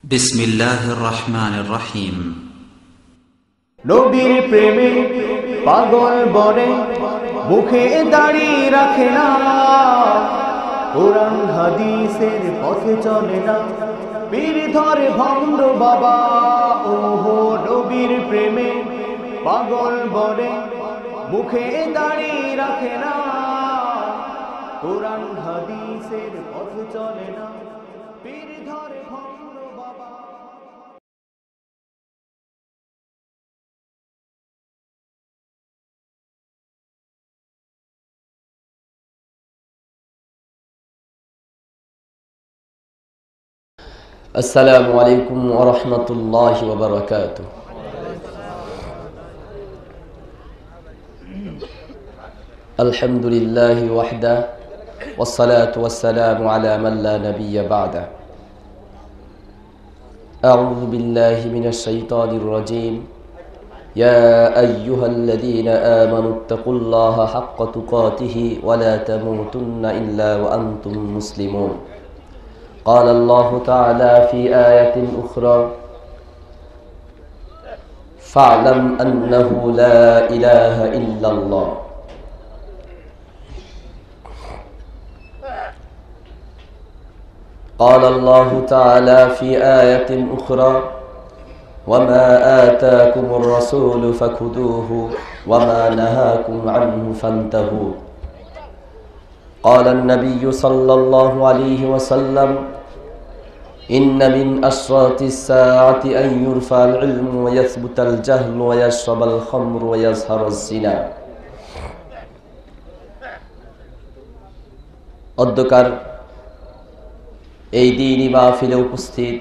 বিসমিল্লাহির রহমানির রহিম। নবীর প্রেমে পাগল বনে মুখে দাড়ি রাখে না, কোরআন হাদিসের পথে চলে না, পীর ধরে ভণ্ড বাবা। ওহো নবীর প্রেমে পাগল বনে মুখে দাড়ি রাখে না, কোরআন হাদিসের পথে চলে না, পীর ধরে ভণ্ড বাবা। আসসালামু আলাইকুম ওয়া রাহমাতুল্লাহি ওয়া বারাকাতুহু। আলহামদুলিল্লাহি ওয়াহদা ওয়াসসালাতু ওয়াসসালামু আলা মান লা নাবিয়্যা বা'দা। আউযু বিল্লাহি মিনাশ শাইতানির রাজীম। ইয়া আইয়ুহাল্লাযীনা আমানুত্তাকুল্লাহা হাক্কা তুকাতিহি ওয়া লা তামুতুন্না ইল্লা ওয়া আনতুম মুসলিমুন। قال الله تعالى في آية أخرى فاعلم أنه لا إله إلا الله. قال الله تعالى في آية أخرى وما آتاكم الرسول فخذوه وما نهاكم عنه فانتهوا. قال النبي صلى الله عليه وسلم إن من أشراط الساعة أن يرفع العلم ويثبت الجهل ويشرب الخمر ويظهر الزنا. অধ্যকার এই দিনই মাহফিলে উপস্থিত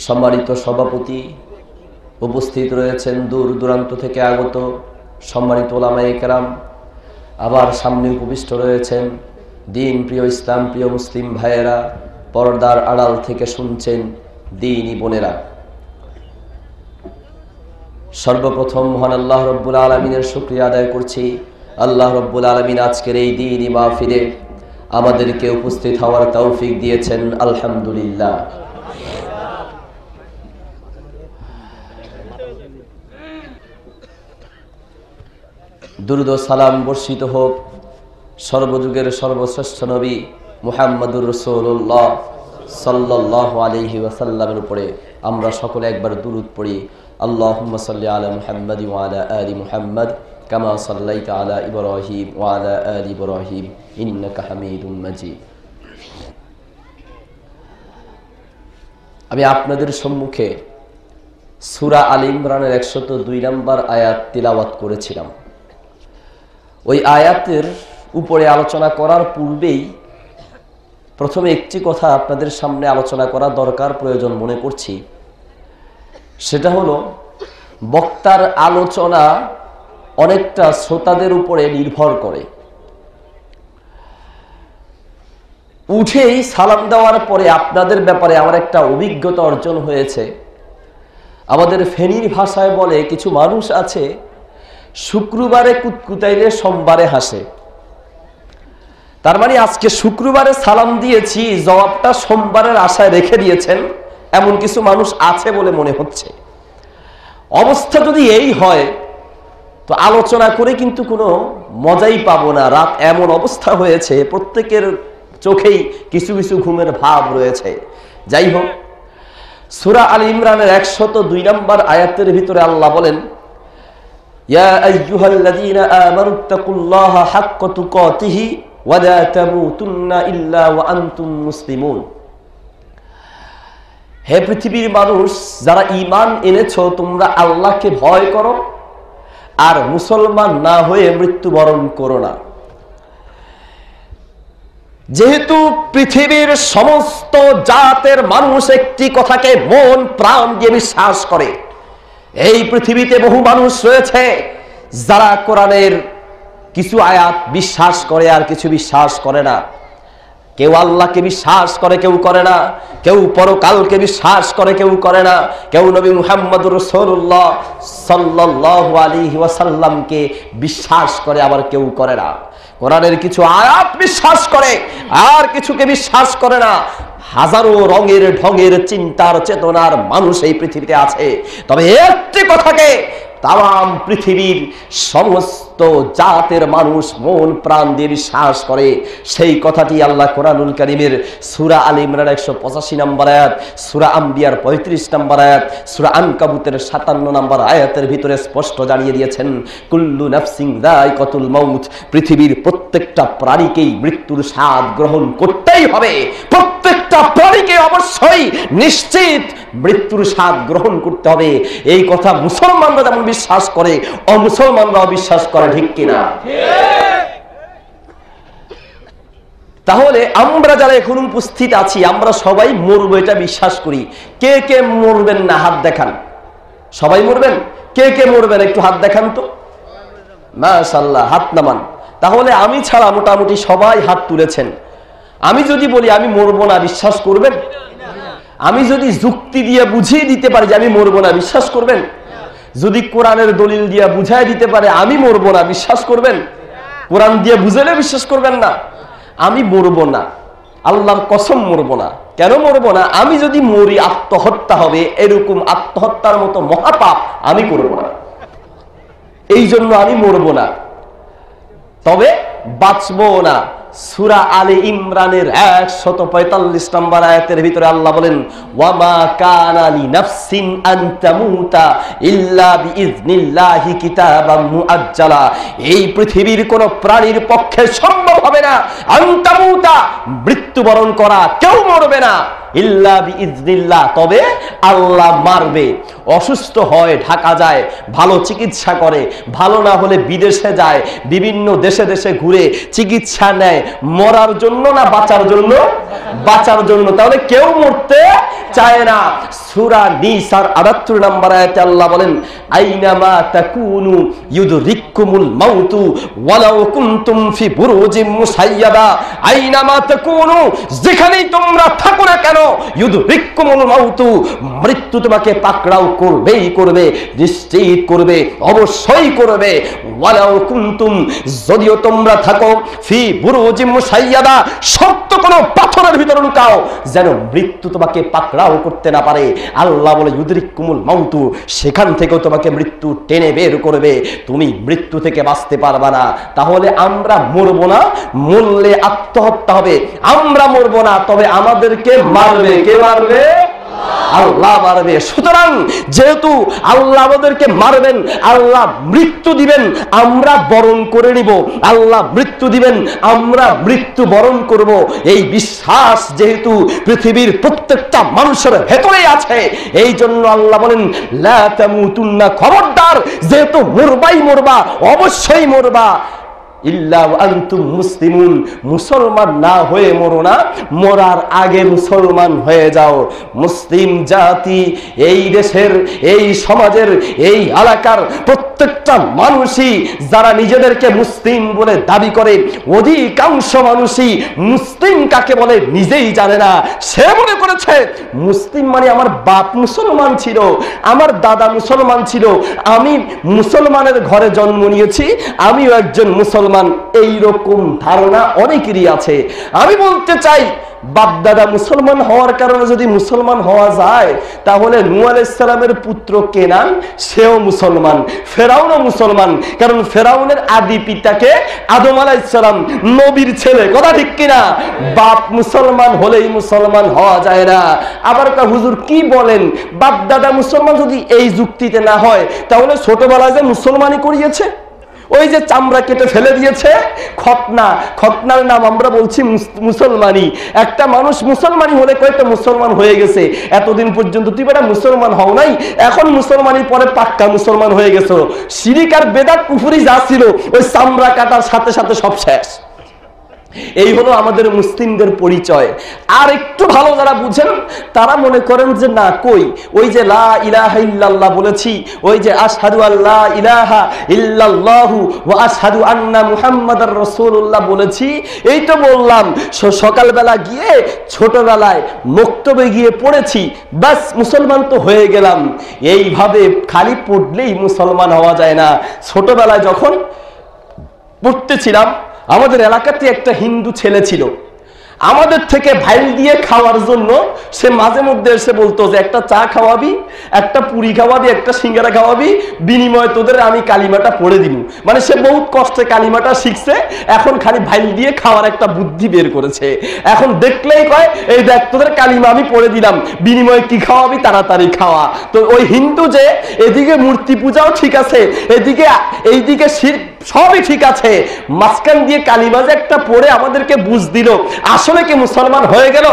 সম্মানিত সভাপতি, উপস্থিত রয়েছেন দূর দূরান্ত থেকে আগত সম্মানিত ওলামায়ে কেরাম, আবার সামনে উপবিষ্ট রয়েছেন দিন প্রিয় ইসলাম প্রিয় মুসলিম ভাইয়েরা, পর্দার আড়াল থেকে শুনছেন দ্বীনি বোনেরা। সর্বপ্রথম মহান আল্লাহ রব্বুল আলামিনের শুকরিয়া আদায় করছি। আল্লাহ রব্বুল আলামিন আজকের এই দ্বীনি মাহফিলে আমাদেরকে উপস্থিত হওয়ার তৌফিক দিয়েছেন, আলহামদুলিল্লাহ। দুরূদ ও সালাম বর্ষিত হোক সর্বযুগের সর্বশ্রেষ্ঠ নবী মুহাম্মদুর রাসূলুল্লাহ সাল্লাল্লাহু আলাইহি ওয়াসাল্লামের উপরে। আমরা সকলে একবার দুরূদ পড়ি। আল্লাহুম্মা সাল্লি আলা মুহাম্মাদ ওয়া আলা আলি মুহাম্মাদ কামা সাল্লাইতা আলা ইব্রাহিম ওয়া আলা আলি ইব্রাহিম ইন্নাকা হামিদুম মাজিদ। আমি আপনাদের সম্মুখে সূরা আল ইমরানের 102 নম্বর আয়াত তিলাওয়াত করেছিলাম। ওই আয়াতের উপরে আলোচনা করার পূর্বেই প্রথমে একটি কথা আপনাদের সামনে আলোচনা করা দরকার, প্রয়োজন মনে করছি। সেটা হলো, বক্তার আলোচনা অনেকটা শ্রোতাদের উপরে নির্ভর করে। উঠেই সালাম দেওয়ার পরে আপনাদের ব্যাপারে আমার একটা অভিজ্ঞতা অর্জন হয়েছে। আমাদের ফেনীর ভাষায় বলে, কিছু মানুষ আছে শুক্রবারে কুতকুতাইলে সোমবারে হাসে। তার মানে আজকে শুক্রবারে সালাম দিয়েছি, জবাবটা সোমবারের আশায় রেখে দিয়েছেন, এমন কিছু মানুষ আছে বলে মনে হচ্ছে। অবস্থা যদি এই হয় তো আলোচনা করে কিন্তু কোনো মজাই পাবো না। রাত এমন অবস্থা হয়েছে, প্রত্যেকের চোখেই কিছু কিছু ঘুমের ভাব রয়েছে। যাই হোক, সূরা আল ইমরানের 102 নম্বর আয়াতের ভিতরে আল্লাহ বলেন, ইয়া আইয়ুহাল্লাযীনা আমানুত্তাকুল্লাহা হাক্কা তুকাতিহি ওয়া লা তামুতুন্না ইল্লা ওয়া আনতুম মুসলিমুন। হে পৃথিবীর মানুষ, যারা ঈমান এনেছো, তোমরা আল্লাহকে ভয় করো আর মুসলমান না হয়ে মৃত্যুবরণ করো না। যেহেতু পৃথিবীর সমস্ত জাতের মানুষ একটি কথাকে মন প্রাণ দিয়ে বিশ্বাস করে, এই পৃথিবীতে বহু মানুষ রয়েছে যারা কোরআনের কিছু আয়াত বিশ্বাস করে আর কিছু বিশ্বাস করে না। কেউ আল্লাহকে বিশ্বাস করে, কেউ করে না। কেউ পরকালকে বিশ্বাস করে, কেউ করে না। কেউ নবী মুহাম্মদুর রাসূলুল্লাহ সাল্লাল্লাহু আলাইহি ওয়াসাল্লামকে বিশ্বাস করে, আবার কেউ করে না। কোরআনের কিছু আয়াত বিশ্বাস করে আর কিছুকে বিশ্বাস করে না। হাজারো রঙের ঢঙের চিন্তার চেতনার মানুষ এই পৃথিবীতে আছে, তবে একটি কথাকে তাম পৃথিবীর সমস্ত জাতের মানুষ মন প্রাণ দিয়ে বিশ্বাস করে। সেই কথাটি আল্লাহ কোরআনুল কারীমের সূরা আল ইমরান 185 নম্বর আয়াত, সূরা আম্বিয়ার 35 নম্বর আয়াত, সূরা আনকাবুতের 57 নম্বর আয়াতের ভিতরে স্পষ্ট জানিয়ে দিয়েছেন, কুল্লু নাফসিন যায়কাতুল মাউত, পৃথিবীর প্রত্যেকটা প্রাণীকেই মৃত্যুর স্বাদ গ্রহণ করতেই হবে। প্রত্যেকটা প্রাণীকে অবশ্যই নিশ্চিত মৃত্যুর স্বাদ গ্রহণ করতে হবে। এই কথা মুসলমানরা যেমন বিশ্বাস করে, অমুসলমানরাও বিশ্বাস করে, ঠিক কিনা? তাহলে আমরা যারা এখন উপস্থিত আছি, আমরা সবাই মরবো এটা বিশ্বাস করি। কে কে মরবেন না হাত দেখান। সবাই মরবেন? কে কে মরবেন একটু হাত দেখান তো। মাশাআল্লাহ, হাত নামান। তাহলে আমি ছাড়া মোটামুটি সবাই হাত তুলেছেন। আমি যদি বলি আমি মরবো না, বিশ্বাস করবেন? আমি যদি যুক্তি দিয়ে বুঝিয়ে দিতে পারি যে আমি মরবো না, বিশ্বাস করবেন? যদি কোরআনের দলিল দিয়ে বুঝাই দিতে পারে আমি মরবো না, বিশ্বাস করবেন? কোরআন দিয়ে বুঝালে বিশ্বাস করবেন না। আমি মরবো না, আল্লাহর কসম মরবো না। কেন মরবো না? আমি যদি মরি আত্মহত্যা হবে, এরকম আত্মহত্যার মতো মহাপাপ আমি করবো না, এই জন্য আমি মরবো না, তবে বাঁচবো না। সূরা আলে ইমরানের 145 নম্বর আয়াতের ভিতরে আল্লাহ বলেন, ওয়ামা কানা লিনাফসিন আন তামুতা ইল্লা বিইজনিল্লাহি কিতাবাম মুআজ্জালা, এই পৃথিবীর কোন প্রাণীর পক্ষে সম্ভব হবে না আন তামুতা, মৃত্যুবরণ করা। কেউ মরবে না ইল্লা বিইজনিল্লাহ, তবে আল্লাহ মারবে। অসুস্থ হয় ঢাকা যায়, ভালো চিকিৎসা করে, ভালো না হলে বিদেশে যায়, বিভিন্ন দেশে দেশে ঘুরে চিকিৎসা নেয়। মরার জন্য না বাঁচার জন্য? বাঁচার জন্য। তাহলে কেউ মরতে চায় না। সূরা নিসার 78 নম্বর আয়াতে আল্লাহ বলেন, আইনামা তাকুনু ইউদরিকুমুল মাউতু ওয়ালাউ কুনতুম ফি বুরুজিম মুসাইয়াদা, আইনামা তাকুনু, যেখানেই তোমরা থাকো না কেন, ইউদরিকুমুল মাউতু, মৃত্যু তোমাকে পাকড়াও করবেই করবে, নিশ্চিত করবে, অবশ্যই করবে। ওয়ালাউ কুনতুম, যদিও তোমরা থাকো ফি বুরুজিম মুসাইয়াদা, শক্ত কোনো পাথরের ভিতরে লুকাও, যেন মৃত্যু তোমাকে পাকড়াও করতে না পারে। আল্লাহ বলে ইউদরিকুমুল মাউতু, সেখান থেকেও তোমাকে মৃত্যু টেনে বের করবে, তুমি মৃত্যু থেকে বাঁচতে পারবা না। তাহলে আমরা মরবো না, মরলে আত্মহত্যা হবে। আমরা মরবো না, তবে আমাদেরকে মারবে। কে মারবে? আল্লাহ মারবে। সুতরাং যেহেতু আল্লাহ আমাদেরকে মারবেন, আল্লাহ মৃত্যু দিবেন, আমরা বরণ করে নিব। আল্লাহ মৃত্যু দিবেন, আমরা মৃত্যু বরণ করব। এই বিশ্বাস যেহেতু পৃথিবীর প্রত্যেকটা মানুষের ভেতরেই আছে, এই জন্য আল্লাহ বলেন লা তামুতুন্না, খবরদার, যেহেতু মরবাই মরবা, অবশ্যই মরবা, ইল্লা আনতুম মুসলিমুন, মুসলমান না হয়ে মরো না, মরার আগে মুসলমান হয়ে যাও। মুসলিম জাতি এই দেশের, এই সমাজের, এই এলাকার প্রত্যেকটা মানুষই যারা নিজেদেরকে মুসলিম বলে দাবি করে, অধিকাংশ মানুষই মুসলিম কাকে বলে নিজেই জানে না। সে মনে করেছে মুসলিম মানে আমার বাপ মুসলমান ছিল, আমার দাদা মুসলমান ছিল, আমি মুসলমানের ঘরে জন্ম নিয়েছি, আমিও একজন মুসলমান। এইরকম ধারণা অনেকেরই আছে। আমি বলতে চাই, বাপদাদা মুসলমান হওয়ার কারণে যদি মুসলমান হওয়া যায়, তাহলে নূহ আলাইহিস সালামের পুত্র কেনান, সেও মুসলমান, ফেরাউনও মুসলমান, কারণ ফেরাউনের আদি পিতাকে আদম আলাইহিস সালাম, নবীর ছেলে। কথা ঠিক কিনা? বাপ মুসলমান হলেই মুসলমান হওয়া যায় না। আবার হুজুর কি বলেন, বাপদাদা মুসলমান যদি এই যুক্তিতে না হয়, তাহলে ছোটবেলায় যে মুসলমানি করিয়েছে, ওই যে চামড়া কেটে ফেলে দিয়েছে, খতনা, খতনার নাম আমরা বলছি মুসলমানি। একটা মানুষ মুসলমানি হলে কয়েকটা মুসলমান হয়ে গেছে, এতদিন পর্যন্ত তুই বেটা মুসলমান হও নাই, এখন মুসলমানির পরে পাক্কা মুসলমান হয়ে গেছো। শিরিক আর বেদাত কুফরি যা ছিল, ওই চামড়া কাটার সাথে সাথে সব শেষ। এই হলো আমাদের মুসলিমদের পরিচয়। আর একটু ভালো যারা বুঝেন, তারা মনে করেন যে না, কই ওই যে লা ইলাহা ইল্লাল্লাহ বলেছি, ওই যে আশহাদু আল্লা ইলাহা ইল্লাল্লাহু ওয়া আশহাদু আন্না মুহাম্মাদার রাসূলুল্লাহ বলেছি, এই তো বললাম, সকালবেলা গিয়ে ছোটবেলায় মক্তবে গিয়ে পড়েছি, বাস মুসলমান তো হয়ে গেলাম। এইভাবে খালি পড়লেই মুসলমান হওয়া যায় না। ছোটবেলায় যখন পড়তেছিলাম, আমাদের এলাকাতে একটা হিন্দু ছেলে ছিল। আমাদের থেকে ভাইল দিয়ে খাওয়ার জন্য সে মাঝে মধ্যে এসে বলতো যে একটা চা খাওয়াবি, একটা পুরি খাওয়াবি, একটা সিঙ্গারা খাওয়াবি, বিনিময়ে তোদের আমি কালিমাটা পড়ে দিব। মানে সে বহুত কষ্টে কালিমাটা শিখছে, এখন খালি ভাইল দিয়ে খাওয়ার একটা বুদ্ধি বের করেছে। এখন দেখলেই কয় এই দেখ তোদের কালিমা আমি পড়ে দিলাম, বিনিময়ে কি খাওয়াবি, তাড়াতাড়ি খাওয়া। তো ওই হিন্দু যে এদিকে মূর্তি পূজাও ঠিক আছে, এইদিকে শিরক সবই ঠিক আছে, মাঝখান দিয়ে কালিমা যে একটা পড়ে আমাদেরকে বুঝ দিল, আসলে কি মুসলমান হয়ে গেল?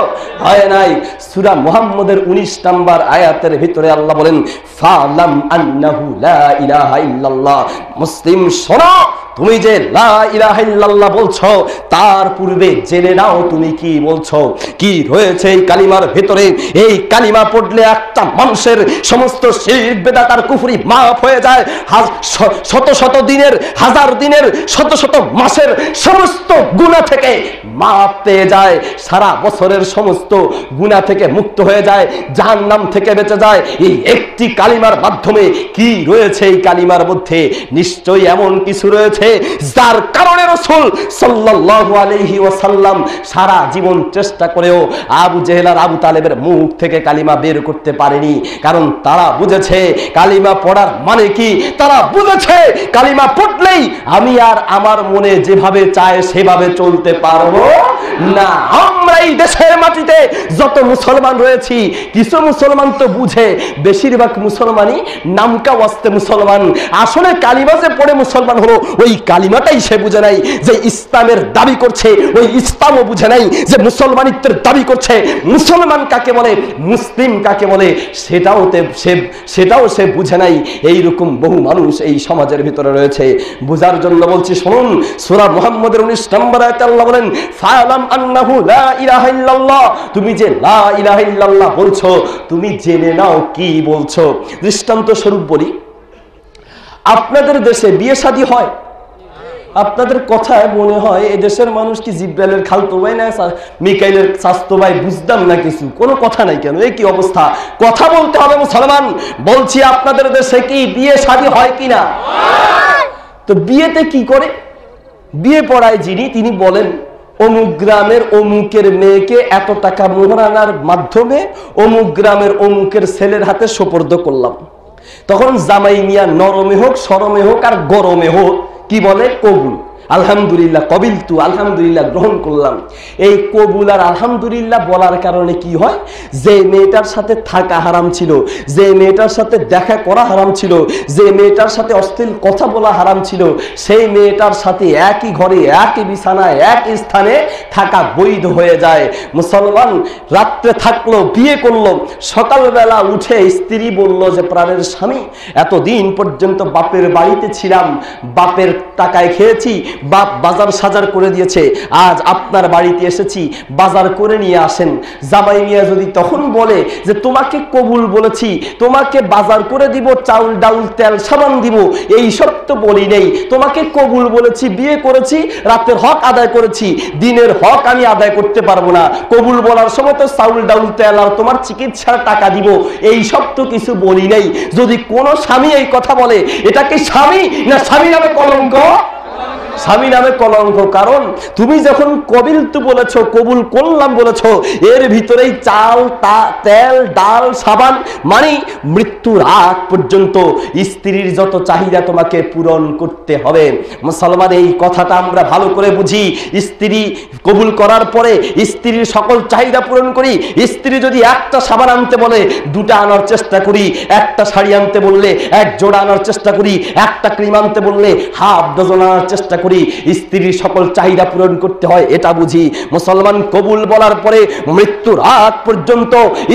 হয় নাই। সূরা মুহাম্মদের 19 নম্বর আয়াতের ভিতরে আল্লাহ বলেন ফালাম আন্নাহু লা ইলাহা ইল্লাল্লাহ। মুসলিম শোনো, তুমি যে লা ইলাহা ইল্লাল্লাহ বলছো তার পূর্বে জেনে নাও তুমি কি বলছো, কি রয়েছে এই কালিমার ভিতরে। এই কালিমা পড়লে একটা মানুষের সমস্ত শিরক বিদআত আর কুফরি মাফ হয়ে যায়। শত শত দিনের, হাজার দিনের, শত শত মাসের সমস্ত গুনাহ থেকে মাফ পেয়ে যায়, সারা বছরের সমস্ত গুনাহ থেকে মুক্ত হয়ে যায়, জাহান্নাম থেকে বেঁচে যায় এই একটি কালিমার মাধ্যমে। কি রয়েছে এই কালিমার মধ্যে? নিশ্চয়ই এমন কিছু রয়েছে যার কারণে রাসূল সাল্লাল্লাহু আলাইহি ওয়াসাল্লাম সারা জীবন চেষ্টা করেও আবু জেহেল আর আবু তালেবের মুখ থেকে কালিমা বের করতে পারেনি। কারণ তারা বুঝেছে কালিমা পড়ার মানে কি, তারা বুঝেছে কালিমা পড়লেই আমি আর আমার মনে যেভাবে চায় সেভাবে চলতে পারবো না। আমরা এই দেশের মাটিতে যত মুসলমান রয়েছি, কিছু মুসলমান তো বুঝে, বেশিরভাগ মুসলমানই নামকা ওয়াস্তে মুসলমান, আসলে কালিমা যে পড়ে মুসলমান হলো ওই কালিমাটাই সে বুঝে নাই। যে ইসলামের দাবি করছে ওই ইসলামও বুঝে নাই, যে মুসলমানিত্বের দাবি করছে মুসলমান কাকে বলে, মুসলিম কাকে বলে সেটাও সে বুঝে নাই। এইরকম বহু মানুষ এই সমাজের ভিতরে রয়েছে। বুঝার জন্য বলছি শুনুন, সূরা মুহাম্মদের 19 নম্বর আয়াতে আল্লাহ বলেন ফালাম আন্নাহু লা ইলাহা ইল্লাল্লাহ। তুমি যে লা ইলাহা ইল্লাল্লাহ বলছো তুমি জেনে নাও কি বলছো। দৃষ্টান্ত স্বরূপ বলি, আপনাদের দেশে বিয়ে শাদী হয়, আপনাদের কথায় মনে হয় এই দেশের মানুষ কি জিব্রাইলের খালতো ভাই না মিকাইলের চাচতো ভাই, বুঝতাম না কিছু, কোনো কথা নাই কেন, এই কি অবস্থা? কথা বলতে হবে মুসলমান। বলছি আপনাদের দেশে কি বিয়ে শাদী হয় কিনা? তো বিয়েতে কি করে? বিয়ে পড়ায় যিনি, তিনি বলেন অমুক গ্রামের অমুকের মেয়েকে এত টাকা মোহরানার মাধ্যমে অমুক গ্রামের অমুকের ছেলের হাতে সোপর্দ করলাম। তখন জামাই মিয়া নরমে হোক, সরমে হোক আর গরমে হোক কি বলে? কবুল, আলহামদুলিল্লাহ, কবিলতু, আলহামদুলিল্লাহ গ্রহণ করলাম। এই কবুল আর আলহামদুলিল্লাহ বলার কারণে কি হয়? যে মেয়েটার সাথে থাকা হারাম ছিল, যে মেয়েটার সাথে দেখা করা হারাম ছিল, যে মেয়েটার সাথে অশ্লীল কথা বলা হারাম ছিল, সেই মেয়েটার সাথে একই ঘরে, একই বিছানায়, এক স্থানে থাকা বৈধ হয়ে যায়। মুসলমান রাত্রে থাকলো, বিয়ে করলো, সকালবেলা উঠে স্ত্রী বলল যে প্রাণের স্বামী, এতদিন পর্যন্ত বাপের বাড়িতে ছিলাম, বাপের টাকায় খেয়েছি, বাপ বাজার সাজার করে দিয়েছে, আজ আপনার বাড়িতে এসেছি, বাজার করে নিয়ে আসেন। জামাই মিয়া যদি তখন বলে যে তোমাকে কবুল বলেছি, তোমাকে বাজার করে দিব, চাউল ডাউল তেল সাবান দিব, এই সব তো বলি নেই, তোমাকে কবুল বলেছি, বিয়ে করেছি, রাতের হক আদায় করেছি, দিনের হক আমি আদায় করতে পারবো না, কবুল বলার সময় তো চাউল ডাউল তেল আর তোমার চিকিৎসার টাকা দিব, এই সব তো কিছু বলি নেই। যদি কোনো স্বামী এই কথা বলে, এটা কি স্বামী না স্বামী নামে কলঙ্ক? স্বামী নামে কলঙ্ক। কারণ তুমি যখন কবিলতু বলেছো, কবুল করলাম বলেছো, এর ভিতরেই চাল তেল ডাল সাবান, মানে মৃত্যুর আগ পর্যন্ত স্ত্রীর যত চাহিদা তোমাকে পূরণ করতে হবে। মুসলমান এই কথাটা আমরা ভালো করে বুঝি। স্ত্রী কবুল করার পরে স্ত্রীর সকল চাহিদা পূরণ করি। স্ত্রী যদি একটা সাবান আনতে বলে দুটা আনার চেষ্টা করি, একটা শাড়ি আনতে বললে এক জোড়া আনার চেষ্টা করি, একটা ক্রিম আনতে বললে হাফ ডজন আনার চেষ্টা করি। স্ত্রীর সকল চাহিদা পূরণ করতে হয়, এটা বুঝি। মুসলমান কবুল বলার পরে মৃত্যুর আগ পর্যন্ত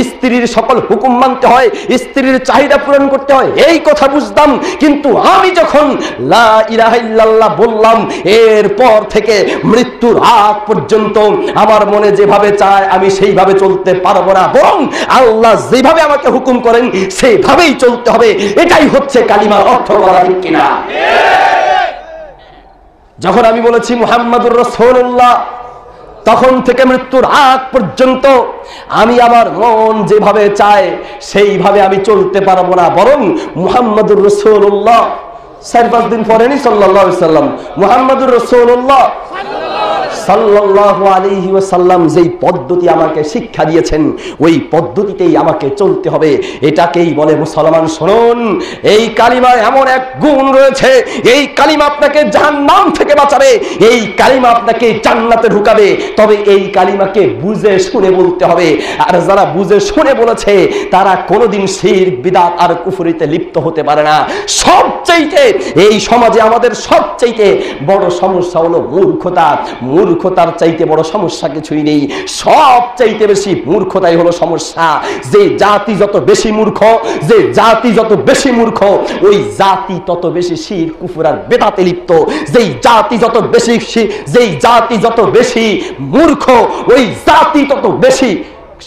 স্ত্রীর সকল হুকুম মানতে হয়, স্ত্রীর চাহিদা পূরণ করতে হয়, এই কথা বুঝতাম। কিন্তু আমি যখন লা ইলাহা ইল্লাল্লাহ বললাম, এরপর থেকে মৃত্যুর আগ পর্যন্ত আমার মনে যেভাবে চায় আমি সেইভাবে চলতে পারবো না, বরং আল্লাহ যেভাবে আমাকে হুকুম করেন সেইভাবেই চলতে হবে। এটাই হচ্ছে কালিমার অর্থ, বলা ঠিক কিনা? যখন আমি বলেছি মুহাম্মাদুর রাসূলুল্লাহ, তখন থেকে মৃত্যুর আগ পর্যন্ত আমি আমার মন যেভাবে চায় সেইভাবে আমি চলতে পারবো না, বরং মুহাম্মাদুর রাসূলুল্লাহ 4-5 দিন পরেনি সাল্লাল্লাহু আলাইহি সাল্লাম, মুহাম্মাদুর রাসূলুল্লাহ সাল্লাল্লাহু আলাইহি ওয়াসাল্লাম যেই পদ্ধতি আমাকে শিক্ষা দিয়েছেন ওই পদ্ধতিতেই আমাকে চলতে হবে। এটাকেই বলে মুসলমান। শুনুন, এই কালিমায় এমন এক গুণ রয়েছে, এই কালিমা আপনাকে জাহান্নাম থেকে বাঁচাবে, এই কালিমা আপনাকে জান্নাতে ঢুকাবে। তবে এই কালিমাকে বুঝে শুনে বলতে হবে। আর যারা বুঝে শুনে বলেছে তারা কোনোদিন শিরক, বিদআত আর কুফরিতে লিপ্ত হতে পারে না। সবচাইতে এই সমাজে আমাদের সবচাইতে বড় সমস্যা হলো মূর্খতা। মূর্খতার চাইতে বড় সমস্যা কিছুই নেই। সবচাইতে বেশি মূর্খতাই হলো সমস্যা। যে জাতি যত বেশি মূর্খ, যে জাতি যত বেশি মূর্খ, ওই জাতি তত বেশি শিরক, কুফর আর বিদআতে লিপ্ত। যেই জাতি যত বেশি মূর্খ, ওই জাতি তত বেশি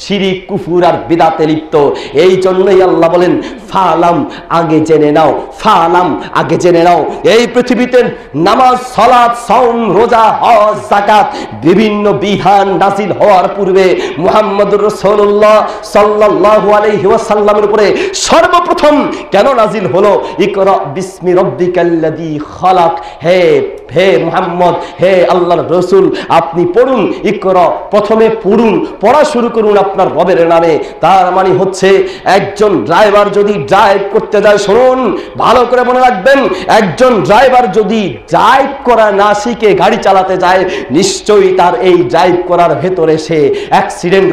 শিরিক, কুফর আর বিদআতে লিপ্ত। এই জন্যই আল্লাহ বলেন ফালাম, আগে জেনে নাও, ফালাম, আগে জেনে নাও। এই পৃথিবীতে নামাজ, সালাত, সাওম, রোজা, হজ, যাকাত বিভিন্ন বিধান নাজিল হওয়ার পূর্বে মুহাম্মদুর রাসূলুল্লাহ সাল্লাল্লাহু আলাইহি ওয়াসাল্লামের উপরে সর্বপ্রথম কেন নাজিল হলো? ইকরা বিসমি রাব্বিকাল্লাযী খালাক। হে মুহাম্মদ, হে আল্লাহর রাসূল, আপনি পড়ুন, ইকরা, প্রথমে পড়ুন, পড়া শুরু করুন আপনার রবের নামে। তার মানে হচ্ছে একজন ড্রাইভার যদি ড্রাইভ করতে যায়, শুনুন ভালো করে মনে রাখবেন, একজন ড্রাইভার যদি ড্রাইভ করা না শিখে গাড়ি চালাতে যায়, নিশ্চয়ই তার এই ড্রাইভ করার ভেতরে সে অ্যাক্সিডেন্ট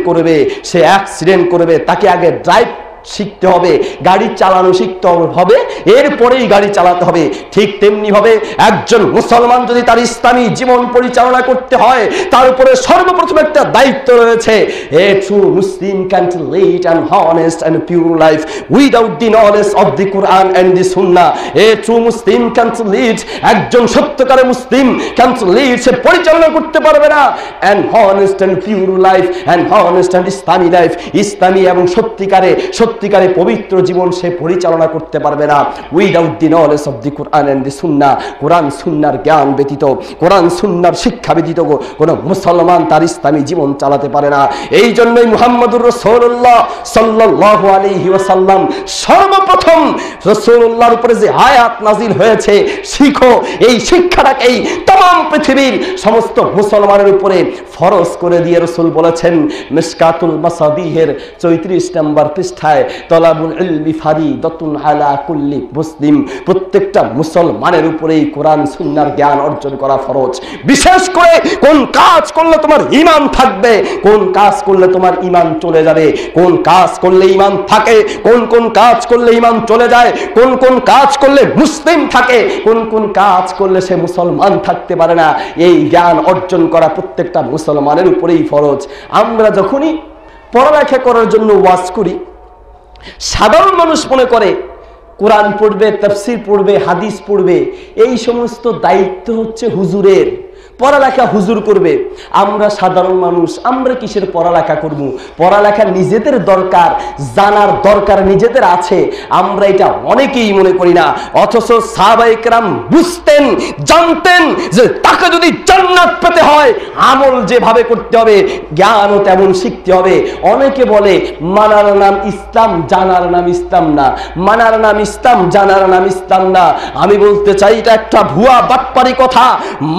করবে। তাকে আগে ড্রাইভ শিখতে হবে, গাড়ি চালানো শিখতে হবে, এরপরেই গাড়ি চালাতে হবে। ঠিক তেমনি ভাবে একজন মুসলমান যদি তার ইসলামী জীবন পরিচালনা করতে হয়, তার উপরে সর্বপ্রথম একটা দায়িত্ব রয়েছে। A true Muslim can't lead an honest and pure life without the knowledge of the Quran and the Sunnah. A true Muslim can't lead, একজন সত্যকারের মুসলিম can't lead, সে পরিচালনা করতে পারবে না an honest and pure life, an honest and Islamic life, ইসলামী এবং সত্যিকারে পবিত্র জীবন সে পরিচালনা করতে পারবে না without the knowledge of the Quran and the Sunnah. Quran সুন্নাহর জ্ঞান ব্যতীত, কোরআন সুন্নাহর শিক্ষা ব্যতীত কোন মুসলমান তার ইসলামী জীবন চালাতে পারে না। এই জন্যই মুহাম্মদুর রাসূলুল্লাহ সাল্লাল্লাহু আলাইহি ওয়াসাল্লাম সর্বপ্রথম রাসূলুল্লাহর উপরে যে আয়াত নাজিল হয়েছে, শিখো, এই শিক্ষাটাকেই तमाम পৃথিবীর সমস্ত মুসলমানের উপরে ফরজ করে দিয়ে রাসূল বলেছেন, মিশকাতুল মাসাবিহের 34 নম্বর পৃষ্ঠায়, তলাবুল ইলমি ফারিদাতুন আলা কুল্লি মুসলিম, প্রত্যেকটা মুসলমানের উপরে কোরআন সুন্নাহর জ্ঞান অর্জন করা ফরজ। বিশেষ করে কোন কাজ করলে তোমার ঈমান থাকবে, কোন কাজ করলে তোমার ঈমান চলে যাবে, কোন কাজ করলে ঈমান থাকে, কোন কাজ করলে ঈমান চলে যায়, কোন কাজ করলে মুসলিম থাকে, কোন কাজ করলে সে মুসলমান থাকতে পারে না, এই জ্ঞান অর্জন করা প্রত্যেকটা মুসলমানের উপরেই ফরজ। আমরা যখনই পড়ালেখা করার জন্য ওয়াজ করি, সাধারণ মানুষ মনে করে কোরআন পড়বে, তাফসীর পড়বে, হাদিস পড়বে, এই সমস্ত দায়িত্ব হচ্ছে হুজুরের, পড়ালেখা হুজুর করবে। আমরা সাধারণ মানুষ, আমরা কিসের পড়ালেখা করব? পড়ালেখা নিজেদের দরকার, জানার দরকার নিজেদের আছে, আমরা এটা অনেকেই মনে করি না। অথচ সাহাবায়ে কেরাম বুঝতেন, জানতেন যে তাকে যদি জান্নাত পেতে হয় আমল যেভাবে করতে হবে, জ্ঞানও তেমন শিখতে হবে। অনেকে বলে মানার নাম ইসলাম, জানার নাম ইসলাম না, মানার নাম ইসলাম, জানার নাম ইসলাম না। আমি বলতে চাই এটা একটা ভুয়া বাটপারি কথা।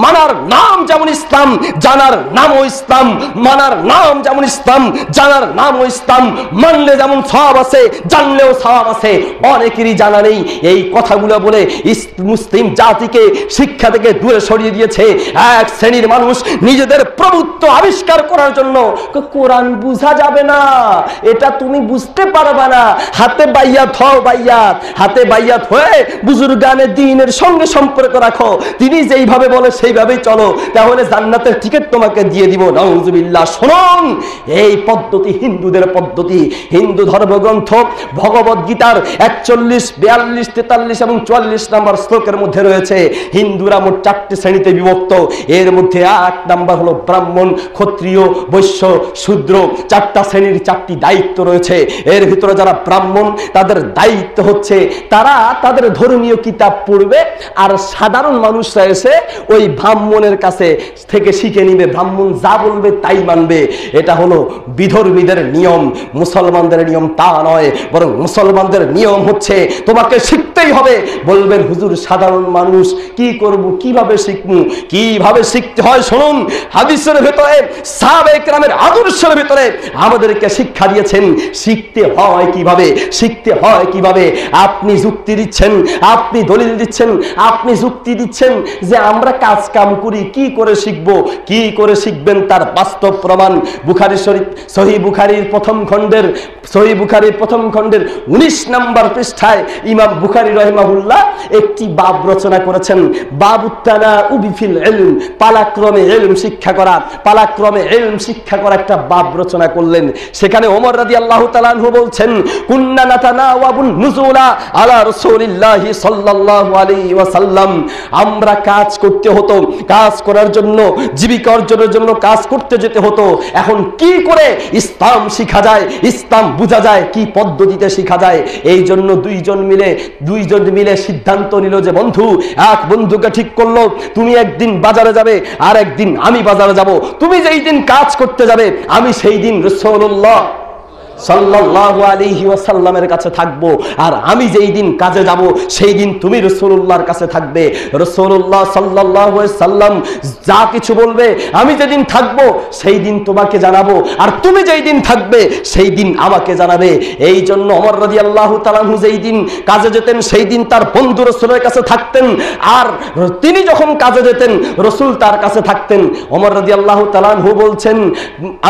মানার নাম যেমন ইসলাম, জানার নামও ইসলাম, মানার নাম যেমন ইসলাম, জানার নামও ইসলাম, মানলে যেমন সওয়াব আছে, জানলেও সওয়াব আছে। অনেকেরই জানা নেই, এই কথাগুলো বলে মুসলিম জাতিকে শিক্ষা থেকে দূরে সরিয়ে দিয়েছে এক শ্রেণীর মানুষ নিজেদের প্রভুত্ব আবিষ্কার করার জন্য। কোরআন বুঝা যাবে না, এটা তুমি বুঝতে পারবে না, হাতে বাইয়াত হও, হাতে বাইয়াত হয়ে বুজুর্গানে দ্বীনের সঙ্গে সম্পর্ক রাখো, তিনি যেইভাবে বলে সেইভাবেই চলো, তাহলে জান্নাতের টিকিট তোমাকে দিয়ে দিব। নাউজুবিল্লাহ। শুনুন, এই পদ্ধতি হিন্দুদের পদ্ধতি। হিন্দু ধর্মগ্রন্থ ভগবত গীতার 41, 42, 43 এবং 44 নম্বর শ্লোকের মধ্যে রয়েছে হিন্দুরা মোট 4টি শ্রেণীতে বিভক্ত। এর মধ্যে 1 নাম্বার হলো ব্রাহ্মণ, ক্ষত্রিয়, বৈশ্য, শূদ্র। 4টা শ্রেণীর 4টি দায়িত্ব রয়েছে। এর ভিতরে যারা ব্রাহ্মণ, তাদের দায়িত্ব হচ্ছে তারা তাদের ধর্মীয় কিতাব পড়বে, আর সাধারণ মানুষরা এসে ওই ব্রাহ্মণের কাছে থেকে শিখে নিবে, ব্রাহ্মণ যা বলবে তাই মানবে। এটা হলো বিধর্মীদের নিয়ম, মুসলমানদের নিয়ম তা নয়। বরং মুসলমানদের নিয়ম হচ্ছে তোমাকে শিখতেই হবে। বলবেন হুজুর সাধারণ মানুষ কি করব, কিভাবে শিখবো, কিভাবে শিখতে হয় শুনুন। হাদিসের ভিতরে সাহাবায়ে কেরামের আদর্শের ভিতরে আমাদেরকে শিক্ষা দিয়েছেন শিখতে হয় কিভাবে, শিখতে হয় কিভাবে। আপনি যুক্তি দিচ্ছেন, আপনি দলিল দিচ্ছেন, আপনি যুক্তি দিচ্ছেন যে আমরা কাজ কাম করি, কি করে শিখব, কি করে শিখবেন তার বাস্তব প্রমাণ বুখারী শরীফ সহিহ বুখারীর প্রথম খণ্ডের 19 নম্বর পৃষ্ঠায় ইমাম বুখারী রাহিমাহুল্লাহ একটি বাব রচনা করেছেন। বাবুত্তানা উবিফিল ইলম, পালাক্রমে ইলম শিক্ষা করা, পালাক্রমে ইলম শিক্ষা করা একটা বাব রচনা করলেন। সেখানে ওমর রাদিয়াল্লাহু তাআলা আনহু বলছেন কুন্না নাতানাওয়াবুন নুজুলা আলা রাসূলিল্লাহি সাল্লাল্লাহু আলাইহি ওয়াসাল্লাম, আমরা কাজ করতে হতো, কাজ করার জন্য, জীবিকা অর্জনের জন্য কাজ করতে যেতে হতো। এখন কি করে ইসলাম শিখা যায়, ইসলাম বোঝা যায়, কি পদ্ধতিতে শিখা যায়। এই জন্য দুইজন মিলে সিদ্ধান্ত নিল যে বন্ধু, এক বন্ধুকে ঠিক করলো তুমি একদিন বাজারে যাবে আর একদিন আমি বাজারে যাব। তুমি যেই দিন কাজ করতে যাবে আমি সেই দিন রাসূলুল্লাহ সাল্লাল্লাহু আলাইহি ওয়াসাল্লামের কাছে থাকবো, আর আমি যেই দিন কাজে যাব সেই দিন তুমি রাসূলুল্লাহর কাছে থাকবে। রাসূলুল্লাহ সাল্লাল্লাহু আলাইহি সাল্লাম যা কিছু বলবে আমি যেদিন থাকবো সেই দিন তোমাকে জানাবো, আর তুমি যেই দিন থাকবে সেই দিন আমাকে জানাবে। এই জন্য ওমর রাদিয়াল্লাহু তাআলা আনহু যেই দিন কাজে যেতেন সেই দিন তার বন্ধু রাসূলের কাছে থাকতেন, আর তিনি যখন কাজে যেতেন রাসূল তার কাছে থাকতেন। ওমর রাদিয়াল্লাহু তাআলা আনহু বলছেন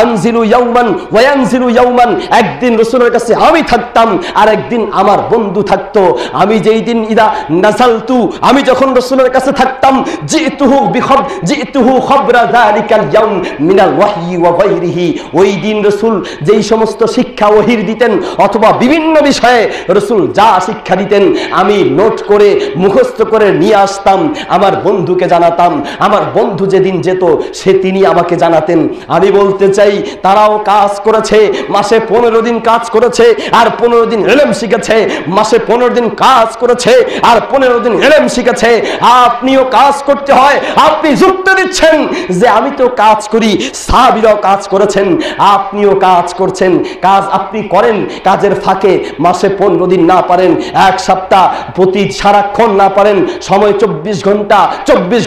আনজিলু ইয়াওমান ওয়া ইয়ানজিলু ইয়াওমান, একদিন রাসূলের কাছে আমি থাকতাম আর একদিন আমার বন্ধু থাকতো। আমি যেই দিন ইদা নাযালতু, আমি যখন রাসূলের কাছে থাকতাম জিতুহু খবরা যালিকাল ইয়াউম মিনাল ওয়াহয়ি ওয়া গায়রিহি, ওই দিন রাসূল যেই সমস্ত শিক্ষা ওহীর দিতেন অথবা বিভিন্ন বিষয়ে রাসূল যা শিক্ষা দিতেন আমি নোট করে মুখস্থ করে নিয়ে আসতাম, আমার বন্ধুকে জানাতাম। আমার বন্ধু যেদিন যেত সে তিনি আমাকে জানাতেন। আমি বলতে চাই তারাও কাজ করেছে, মাসে 15 দিন কাজ করেছে আর 15 দিন ইলম শিখেছে, মাসে 15 দিন কাজ করেছে আর 15 দিন ইলম শিখেছে। আপনিও কাজ করতে হয়। আপনি যুক্তি দিচ্ছেন যে আমি তো কাজ করি, সাহাবীরাও কাজ করেছেন, আপনিও কাজ করছেন, কাজ আপনি করেন। কাজের ফাঁকে মাসে 15 দিন না পারেন, এক সপ্তাহ প্রতি সারাক্ষণ না পারেন, সময় 24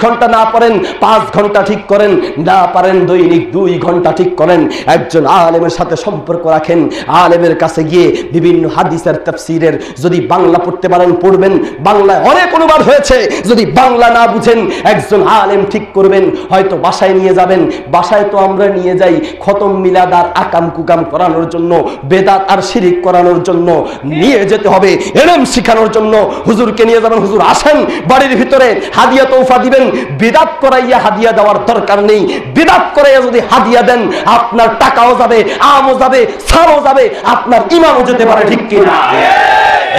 ঘন্টা না পারেন 5 ঘন্টা ঠিক করেন, না পারেন দৈনিক 2 ঘন্টা ঠিক করেন। একজন আলেমের সাথে সম্পর্ক রাখেন, আলেমের কাছে গিয়ে বিভিন্ন হাদিসের তাফসীরের যদি বাংলা পড়তে পারেন পড়বেন, বাংলায় অনেক অনুবাদ হয়েছে, যদি বাংলা না বুঝেন একজন আলেম ঠিক করবেন, হয়তো বাসায় নিয়ে যাবেন। বাসায় তো আমরা নিয়ে যাই খতম মিলাদ আর আকাম কুকাম করানোর জন্য, বেদাত আর শিরিক করানোর জন্য, নিয়ে যেতে হবে ইলম শিখানোর জন্য। হুজুরকে নিয়ে যাবেন, হুজুর আসেন বাড়ির ভিতরে হাদিয়া তোফা দিবেন। বিদাত করাইয়া হাদিয়া দেওয়ার দরকার নেই, বিদাত করাইয়া যদি হাদিয়া দেন আপনার টাকাও যাবে, আমও যাবে, সারও যাবে, আপনার ইমানও যেতে পারে, ঠিক কিনা?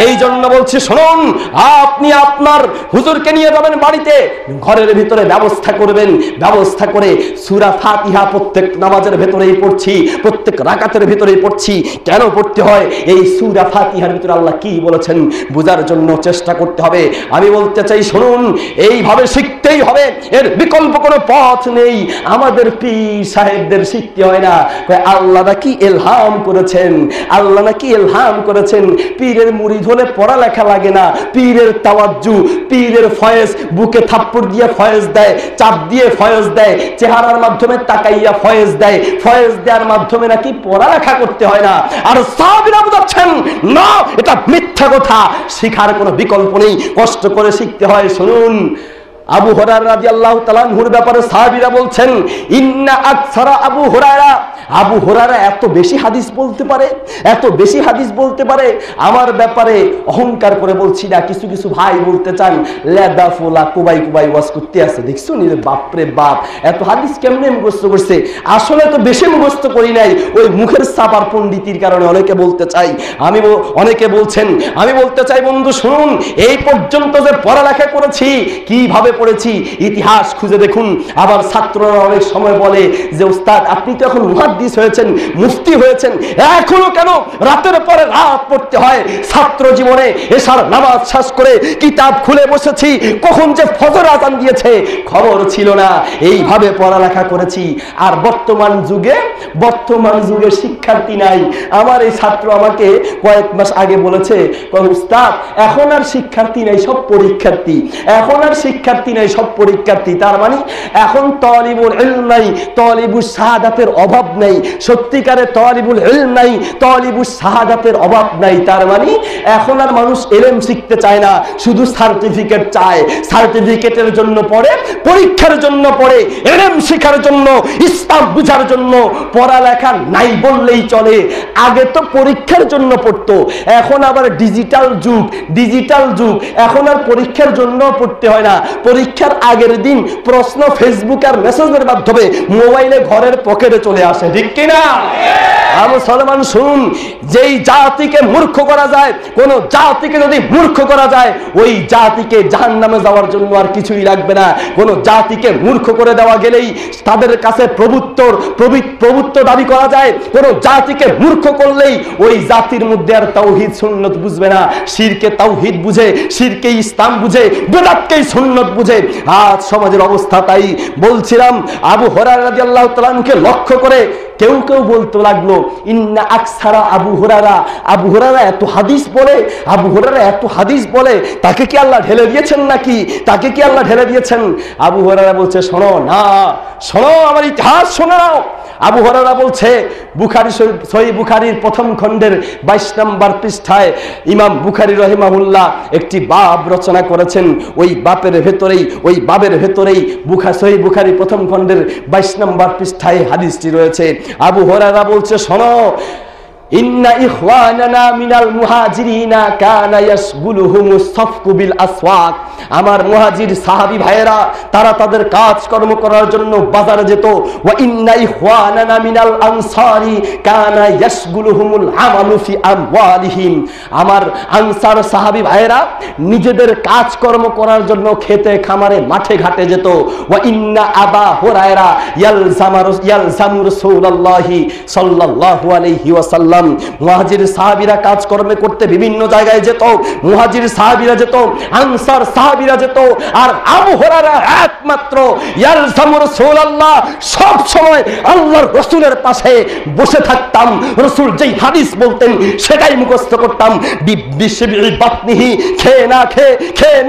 এই জন্য বলছি শুনুন, আপনি আপনার হুজুরকে নিয়ে যাবেন বাড়িতে, ঘরের ভিতরে ব্যবস্থা করবেন, ব্যবস্থা করে সূরা ফাতিহা প্রত্যেক নামাজের ভেতরেই পড়ছি, প্রত্যেক রাকাতের ভিতরেই পড়ছি। কেন পড়তে হয়? এই সূরা ফাতিহার ভিতরে আল্লাহ কি বলেছেন বোঝার জন্য চেষ্টা করতে হবে। আমি বলতে চাই শুনুন, এইভাবে শিখতেই হবে, এর বিকল্প কোনো পথ নেই। আমাদের পীর সাহেবদের শিখতে হয় না, আল্লাহ নাকি ইলহাম করেছেন, আল্লাহ নাকি ইলহাম করেছেন। পীরের মুরিদ হলে পড়ালেখা লাগে না, পীরের তাওয়াজ্জু, পীরের ফয়েজ, বুকে থাপ্পড় দিয়ে ফয়েজ দেয়, চাপ দিয়ে ফয়েজ দেয়, চেহারার মাধ্যমে তাকাইয়া ফয়েজ দেয়, ফয়েজ দেওয়ার মাধ্যমে নাকি পড়ালেখা করতে হয় না। আর সাহাবীরা বুঝাচ্ছেন না, এটা মিথ্যা কথা, শিখার কোনো বিকল্প নেই, কষ্ট করে শিখতে হয়। শুনুন, আবু হুরায়রা রাদিয়াল্লাহু তাআলা আনহুর ব্যাপারে সাহাবীরা বলছেন ইন্না আকসারা আবু হুরায়রা, আবু হুরায়রা এত বেশি হাদিস বলতে পারে, এত বেশি হাদিস বলতে পারে। আমার ব্যাপারে অহংকার করে বলছি না, কিছু কিছু ভাই বলতে চান লেদা ফোলা কুবাই কুবাই ওয়াজ করতে আছে, দেখছো নি বাপরে বাপ এত হাদিস কেমনে মুখস্থ করছে। আসলে তো বেশি মুখস্থ করি নাই, ওই মুখের চাপার পণ্ডিতির কারণে অনেকে বলতে চাই, অনেকে বলছেন। আমি বলতে চাই বন্ধু শুনুন, এই পর্যন্ত যে পড়ালেখা করেছি, কিভাবে পড়েছি ইতিহাস খুঁজে দেখুন। আবার ছাত্ররা অনেক সময় বলে যে উস্তাদ আপনি তো এখন মুহাদ্দিস মুহাদ্দিস হয়েছেন, মুফতি হয়েছেন, এখনো কেন রাতের পরে রাত পড়তে হয়? ছাত্র জীবনে এশার নামাজ শেষ করে কিতাব খুলে বসেছি, কখন যে ফজর আযান দিয়েছে খবর ছিল না, এইভাবে পড়ালেখা করেছি। আর বর্তমান যুগে শিক্ষার্থী নাই। আমার এই ছাত্র আমাকে কয়েক মাস আগে বলেছে, উস্তাদ এখন আর শিক্ষার্থী নাই, সব পরীক্ষার্থী। এখন আর শিক্ষার্থী নাই, সব পরীক্ষার্থী। তার মানে এখন তালিবুল ইলম নাই, তালিবুস শাহাদাতের অভাব নাই, সত্যিকারের তালিবুল ইলম নাই, তালিবুস শাহাদাতের অভাব নাই। তার মানে এখন আর মানুষ ইলম শিখতে চায় না, শুধু সার্টিফিকেট চায়। সার্টিফিকেটের জন্য পড়ে, পরীক্ষার জন্য পড়ে, ইলম শেখার জন্য, ইসলাম বুঝার জন্য পড়ালেখা নাই বললেই চলে। আগে তো পরীক্ষার জন্য পড়তো, এখন আবার ডিজিটাল যুগ। এখন আর পরীক্ষার জন্য পড়তে হয় না। পরীক্ষার আগের দিন প্রশ্ন ফেসবুক আর মেসেজের মাধ্যমে মোবাইলে ঘরের পকেটে চলে আসে, ঠিক কিনা? মুসলমান শুনুন, যেই জাতিকে মূর্খ করা যায়, কোন জাতিকে যদি মূর্খ করা যায়, ওই জাতিকে জাহান্নামে যাওয়ার জন্য আর কিছুই লাগবে না। কোন জাতিকে মূর্খ করে দেওয়া গেলেই তাদের কাছে প্রভুত্ব দাবি করা যায়। কোন জাতিকে মূর্খ করলেই ওই জাতির মধ্যে আর তাওহীদ সুন্নত বুঝবে না। শিরকে তাওহীদ বুঝে, শিরকে ইসলাম বুঝে, বিদআতকে সুন্নত বুঝে। আজ সমাজের অবস্থা তাই। বলছিলাম আবু হুরায়রা রাদিয়াল্লাহু তাআলা আনহুকে লক্ষ্য করে কেউ বলতে লাগলো, ইন্না আকসারা আবু হুরায়রা এত হাদিস বলে, তাকে কি আল্লাহ ঢেলে দিয়েছেন নাকি? আবু হুরায়রা বলছে, শোনো আমার ইতিহাস শোনো নাও। আবু হুরায়রা বলছে, সহিহ বুখারীর প্রথম খণ্ডের 22 নম্বর পৃষ্ঠায় ইমাম বুখারী রাহিমাহুল্লাহ একটি বাব রচনা করেছেন। ওই বাবের ভেতরেই সহিহ বুখারী প্রথম খণ্ডের 22 নম্বর পৃষ্ঠায় হাদিসটি রয়েছে। আবু হুরায়রা বলছে, শোনো, ইন্না ইখওয়ানানা মিনাল মুহাজিরিনা কানা ইয়াশগুলুহুমুস সাফকু বিল আসওয়াক। আমার মুহাজির সাহাবী ভাইয়েরা তারা তাদের কাজকর্ম করার জন্য বাজারে যেত। ওয়া ইন্না ইখওয়ানানা মিনাল আনসারি কানা ইয়াশগুলুহুমুল আমালু ফি আমওয়ালিহিম। আমার আনসার সাহাবী ভাইয়েরা নিজেদের কাজকর্ম করার জন্য খেতে খামারে মাঠে ঘাটে যেত। ওয়া ইন্না আবা হুরায়রা ইয়ালজামু রাসূলুল্লাহি সাল্লাল্লাহু আলাইহি ওয়াসাল্লাম। মুহাজির সাহাবীরা কাজকর্মে করতে বিভিন্ন জায়গায় যেত, মুহাজির সাহাবীরা যেত, আনসার সাহাবীরা যেত। আর আবু হুরায়রা একমাত্র ইয়ালজামু রাসূলুল্লাহ, সব সময় আল্লাহর রাসূলের পাশে বসে থাকতাম। রাসূল যেই হাদিস বলতেন সেটাই মুখস্থ করতাম। বিশবিল বাতনিহি, খেয়ে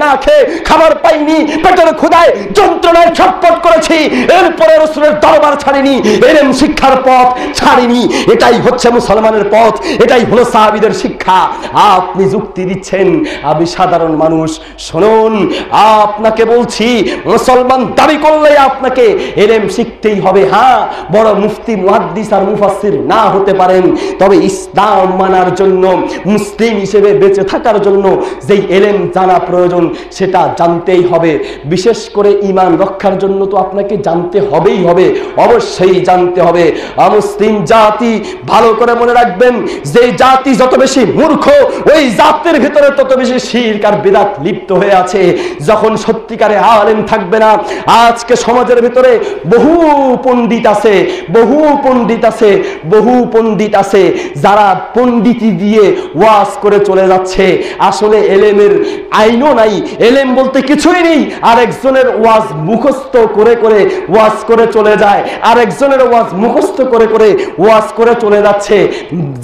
না খেয়ে খাবার পাইনি, পেটের ক্ষুধায় যন্ত্রণায় ছটফট করেছি, এরপরে রাসূলের দরবার ছাড়িনি, ইলম শিক্ষার পথ ছাড়িনি। এটাই হচ্ছে মুসলমানের পথ, এটাই হলো সাহাবীদের শিক্ষা। আপনি যুক্তি দিচ্ছেন আমি সাধারণ মানুষ। শুনুন, আপনাকে বলছি, মুসলমান দাবি করলে আপনাকে ইলম শিখতেই হবে। হ্যাঁ, বড় মুফতি, মুহাদ্দিস আর মুফাসসির না হতে পারেন, তবে ইসলাম মানার জন্য, মুসলিম হিসেবে বেঁচে থাকার জন্য যেই ইলম জানা প্রয়োজন সেটা জানতেই হবে। বিশেষ করে ঈমান রক্ষার জন্য তো আপনাকে জানতে হবেই হবে, অবশ্যই জানতে হবে। অমুসলিম জাতি, ভালো করে মনে রাখবেন, যে জাতি যত বেশি মূর্খ, ওই জাতির ভিতরে তত বেশি শিরক আর বিদআত লিপ্ত হয়ে আছে। যখন সত্যিকারে আলেম থাকবে না, আজকে সমাজের ভিতরে বহু পণ্ডিত আছে যারা পণ্ডিতি দিয়ে ওয়াজ করে চলে যাচ্ছে। আসলে এলেমের আইনও নাই, এলেম বলতে কিছুই নেই। আরেকজনের ওয়াজ মুখস্থ করে ওয়াজ করে চলে যায়, আরেকজনের ওয়াজ মুখস্থ করে ওয়াজ করে চলে যাচ্ছে।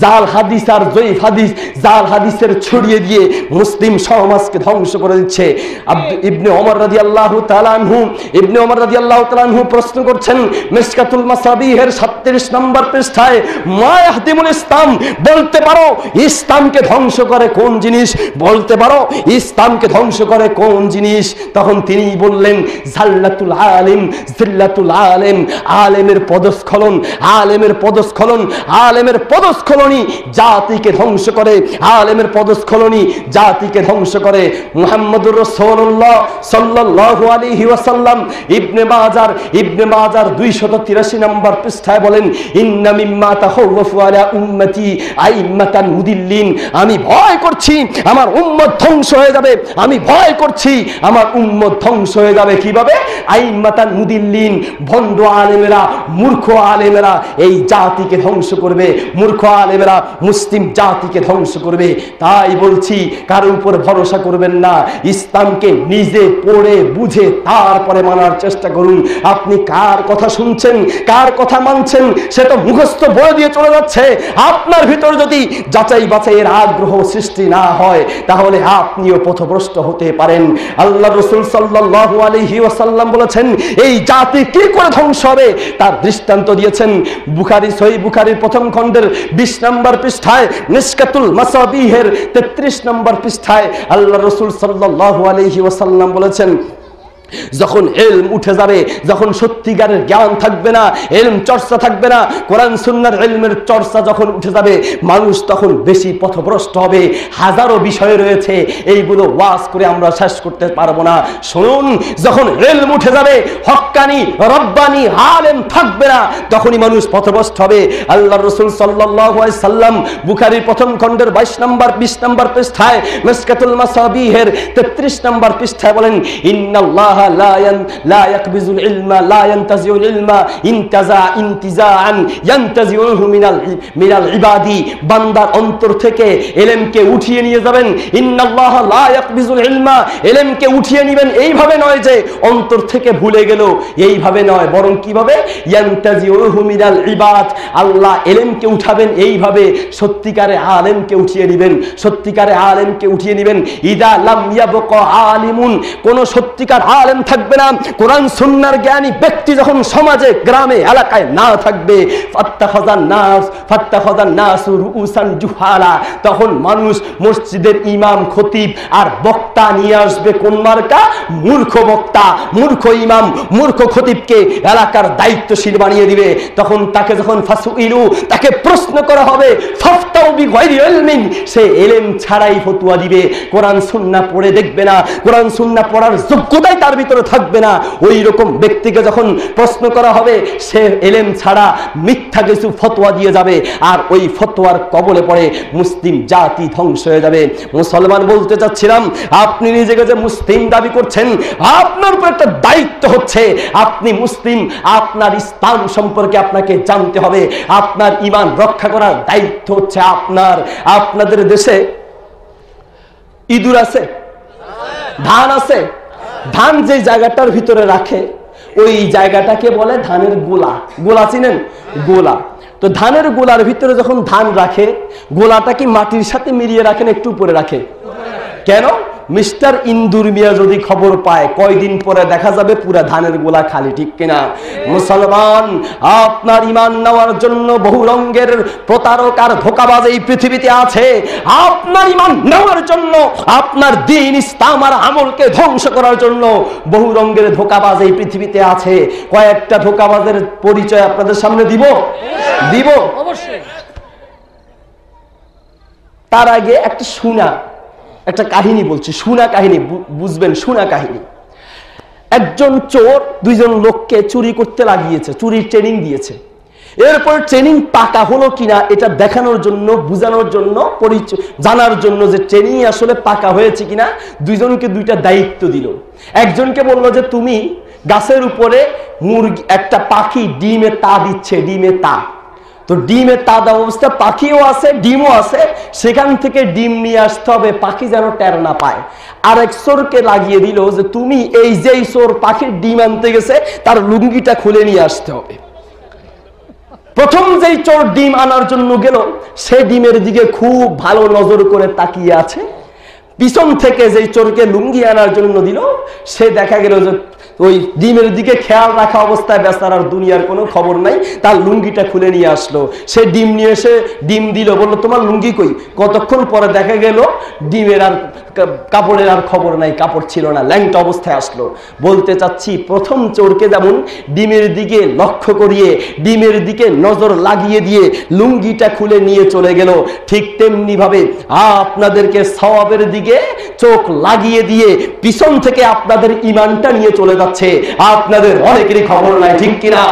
জাল হাদিস আর জয়ীফ হাদিস, জাল হাদিসের ছড়িয়ে দিয়ে মুসলিম সমাজকে ধ্বংস করে দিচ্ছে। ইবনে ওমর রাদিয়াল্লাহু তাআলা আনহু প্রশ্ন করছেন মিশকাতুল মাসাবিহের 37 নম্বর পৃষ্ঠায়, মা ইয়াহদিমুল ইসলাম, বলতে পারো ইসলামকে ধ্বংস করে কোন জিনিস? বলতে পারো ইসলামকে ধ্বংস করে কোন জিনিস? তখন তিনি বললেন, জাল্লাতুল আলিম, জিল্লাতুল আলেম, আলেমের পদস্খলনই জাতিকে ধ্বংস করে, আলেমের পদস্খলনই জাতিকে ধ্বংস করে। মুহাম্মদুর রাসূলুল্লাহ সাল্লাল্লাহু আলাইহি ওয়াসাল্লাম ইবনে মাজার 283 নম্বর পৃষ্ঠায় বলেন, বলেন, ইন্না মিম্মা তাখাওয়াফু আলা উম্মতি আইম্মাতান মুদিল্লিন, আমি ভয় করছি আমার উম্মত ধ্বংস হয়ে যাবে, আমি ভয় করছি আমার উম্মত ধ্বংস হয়ে যাবে। কিভাবে? আইম্মাতান মুদিল্লিন, ভণ্ড আলেমেরা, মূর্খ আলেমেরা এই জাতিকে ধ্বংস করবে, মূর্খ আলেমেরা মুসলিম জাতিকে ধ্বংস করবে। তাই বলছি কারোর উপর ভরসা করবেন না, ইসলামকে নিজে পড়ে বুঝে তারপরে মানার চেষ্টা করুন। আপনি কার কথা শুনছেন, কার কথা মানছেন, সে তো মুখস্থ বলে দিয়ে চলে যাচ্ছে। আপনার ভিতর যদি যাচাই বাছাইয়ের আগ্রহ সৃষ্টি না হয় তাহলে আপনিও পথভ্রষ্ট হতে পারেন। আল্লাহ রাসূল সাল্লাল্লাহু আলাইহি ওয়াসাল্লাম বলেছেন এই জাতি কি করে ধ্বংস হবে তার দৃষ্টান্ত দিয়েছেন। বুখারী, সহিহ বুখারীর প্রথম খণ্ডের 20 নম্বর পৃষ্ঠায়, মিশকাতুল মাসাবিহের 33 নম্বর পৃষ্ঠায় আল্লাহ রাসূল সাল্লাল্লাহু আলাইহি ওয়াসাল্লাম বলেছেন, যখন ইলম উঠে যাবে, যখন সত্যিকারের জ্ঞান থাকবে না, ইলম চর্চা থাকবে না, কোরআন সুন্নাহর ইলমের চর্চা যখন উঠে যাবে, মানুষ তখন বেশি পথভ্রষ্ট হবে। হাজারো বিষয় রয়েছে, এইগুলো ওয়াজ করে আমরা শেষ করতে পারবো না। শুনুন, যখন ইলম উঠে যাবে, হক্কানি রব্বানি আলেম থাকবে না, তখনই মানুষ পথভ্রষ্ট হবে। আল্লাহর রাসূল সাল্লাল্লাহু আলাইহি সাল্লাম বুখারীর প্রথম খণ্ডের 22 নম্বর 20 নম্বর পৃষ্ঠায়, মিশকাতুল মাসাবিহের 33 নম্বর পৃষ্ঠায় বলেন, ইন্নাল্লাহ لا يقبض العلم لا ينتزع العلم انتزاعا ينتزعه من العباد, বান্দার অন্তর থেকে ইলমকে উঠিয়ে নিয়ে যাবেন। ইন্নাল্লাহ লা ইয়াকবিজুল ইলমা, ইলমকে উঠিয়ে নেবেন এইভাবে নয় যে অন্তর থেকে ভুলে গেল, এইভাবে নয়, বরং কিভাবে? ইয়ানতাজিউহু মিনাল ইবাদ, আল্লাহ ইলমকে উঠাবেন এইভাবে, সত্যিকারে আলেমকে উঠিয়ে নেবেন, সত্যিকারে আলেমকে উঠিয়ে নেবেন। ইদা লাম ইয়াবকা আলিমুন, কোন সত্যিকার আলেম থাকবে না, কোরআন সুন্নাহর জ্ঞানী ব্যক্তি যখন সমাজে গ্রামে এলাকায় না থাকবে, ফাত্তাখাযান নাস রুউসান জুহালা, তখন মানুষ মসজিদের ইমাম খতিব আর বক্তা নিয়ে আসবে কোন মার্কা? মূর্খ বক্তা, মূর্খ ইমাম, মূর্খ খতিবকে এলাকার দায়িত্বশীল বানিয়ে দিবে। তখন তাকে যখন ফাসুইলু, তাকে প্রশ্ন করা হবে, ফাফতাউ বিগাইরি ইলমিন, সে ইলম ছাড়াই ফতোয়া দিবে, কোরআন সুন্নাহ পড়ে দেখবে না, কোরআন সুন্নাহ পড়ার যোগ্যতাই তার ভিতরে থাকবে না। ওই রকম ব্যক্তিকে যখন প্রশ্ন করা হবে, সে ইলম ছাড়া মিথ্যা কিছু ফতোয়া দিয়ে যাবে, আর ওই ফতোয়ার কবলে পড়ে মুসলিম জাতি ধ্বংস হয়ে যাবে। মুসলমান বলতে চাচ্ছিলাম, আপনি নিজেকে যে মুসলিম দাবি করছেন, আপনার উপর একটা দায়িত্ব হচ্ছে, আপনি মুসলিম, আপনার ইসলাম সম্পর্কে আপনাকে জানতে হবে, আপনার ঈমান রক্ষা করার দায়িত্ব হচ্ছে আপনার। আপনাদের দেশে ইঁদুর আছে, ধান আছে, ধান যে জায়গাটার ভিতরে রাখে ওই জায়গাটাকে বলে ধানের গোলা। গোলা চিনেন? গোলা। তো ধানের গোলার ভিতরে যখন ধান রাখে, গোলাটা কি মাটির সাথে মিলিয়ে রাখেন একটু উপরে রাখে? কেন? মিস্টার ইন্দুর মিয়া যদি খবর পায়, কয়দিন পরে দেখা যাবে পুরা ধানের গোলা খালি, ঠিক কিনা? মুসলমান, আপনার ঈমান নেওয়ার জন্য বহু রঙের প্রতারক আর ধোঁকাবাজ এই পৃথিবীতে আছে। আপনার ঈমান নেওয়ার জন্য, আপনার দ্বীন ইসলাম আর আমলকে ধ্বংস করার জন্য বহু রঙের ধোঁকাবাজ এই পৃথিবীতে আছে। কয়েকটা ধোঁকাবাজের পরিচয় আপনাদের সামনে দিব অবশ্যই। তার আগে একটা কাহিনী বলছি, শোনা কাহিনী, বুঝবেন, শোনা কাহিনী। একজন চোর দুইজন লোককে চুরি করতে লাগিয়েছে, চুরির ট্রেনিং দিয়েছে। এরপর ট্রেনিং পাকা হলো কিনা এটা দেখানোর জন্য, বুঝানোর জন্য, জানার জন্য যে ট্রেনিং আসলে পাকা হয়েছে কিনা, দুইজনকে দুইটা দায়িত্ব দিল। একজনকে বললো যে তুমি গাছের উপরে মুরগি, একটা পাখি ডিমে তা দিচ্ছে, ডিমে তা, তো ডিমে তা দেওয়া অবস্থা, পাখিও আছে ডিমও আছে, সেখান থেকে ডিম নিয়ে আসতে হবে, পাখি যেন টের না পায়। আরেক চোরকে লাগিয়ে দিল যে তুমি এই যেই চোর পাখির ডিম আনতে গেছে তার লুঙ্গিটা খুলে নিয়ে আসতে হবে। প্রথম যেই চোর ডিম আনার জন্য গেল, সে ডিমের দিকে খুব ভালো নজর করে তাকিয়ে আছে। পিছন থেকে যেই চোরকে লুঙ্গি আনার জন্য দিল, সে দেখা গেল যে ওই ডিমের দিকে খেয়াল রাখা অবস্থায় বেচারার দুনিয়ার কোনো খবর নাই, তার লুঙ্গিটা খুলে নিয়ে আসলো। সে ডিম নিয়ে এসে ডিম দিল, বললো তোমার লুঙ্গি কই? কতক্ষণ পরে দেখা গেল ডিমের আর কাপড়ের আর খবর নাই, কাপড় ছিল না, ল্যাংটা অবস্থায় আসলো। বলতে চাচ্ছি, প্রথম চোরকে যেমন ডিমের দিকে লক্ষ্য করিয়ে, ডিমের দিকে নজর লাগিয়ে দিয়ে লুঙ্গিটা খুলে নিয়ে চলে গেল, ঠিক তেমনি ভাবে আপনাদেরকে সওয়াবের দিকে দিকে চোখ লাগিয়ে দিয়ে পিছন থেকে আপনাদের ঈমানটা নিয়ে চলে যাচ্ছে, আপনাদের অনেকেরই খবর নাই, ঠিক কিনা?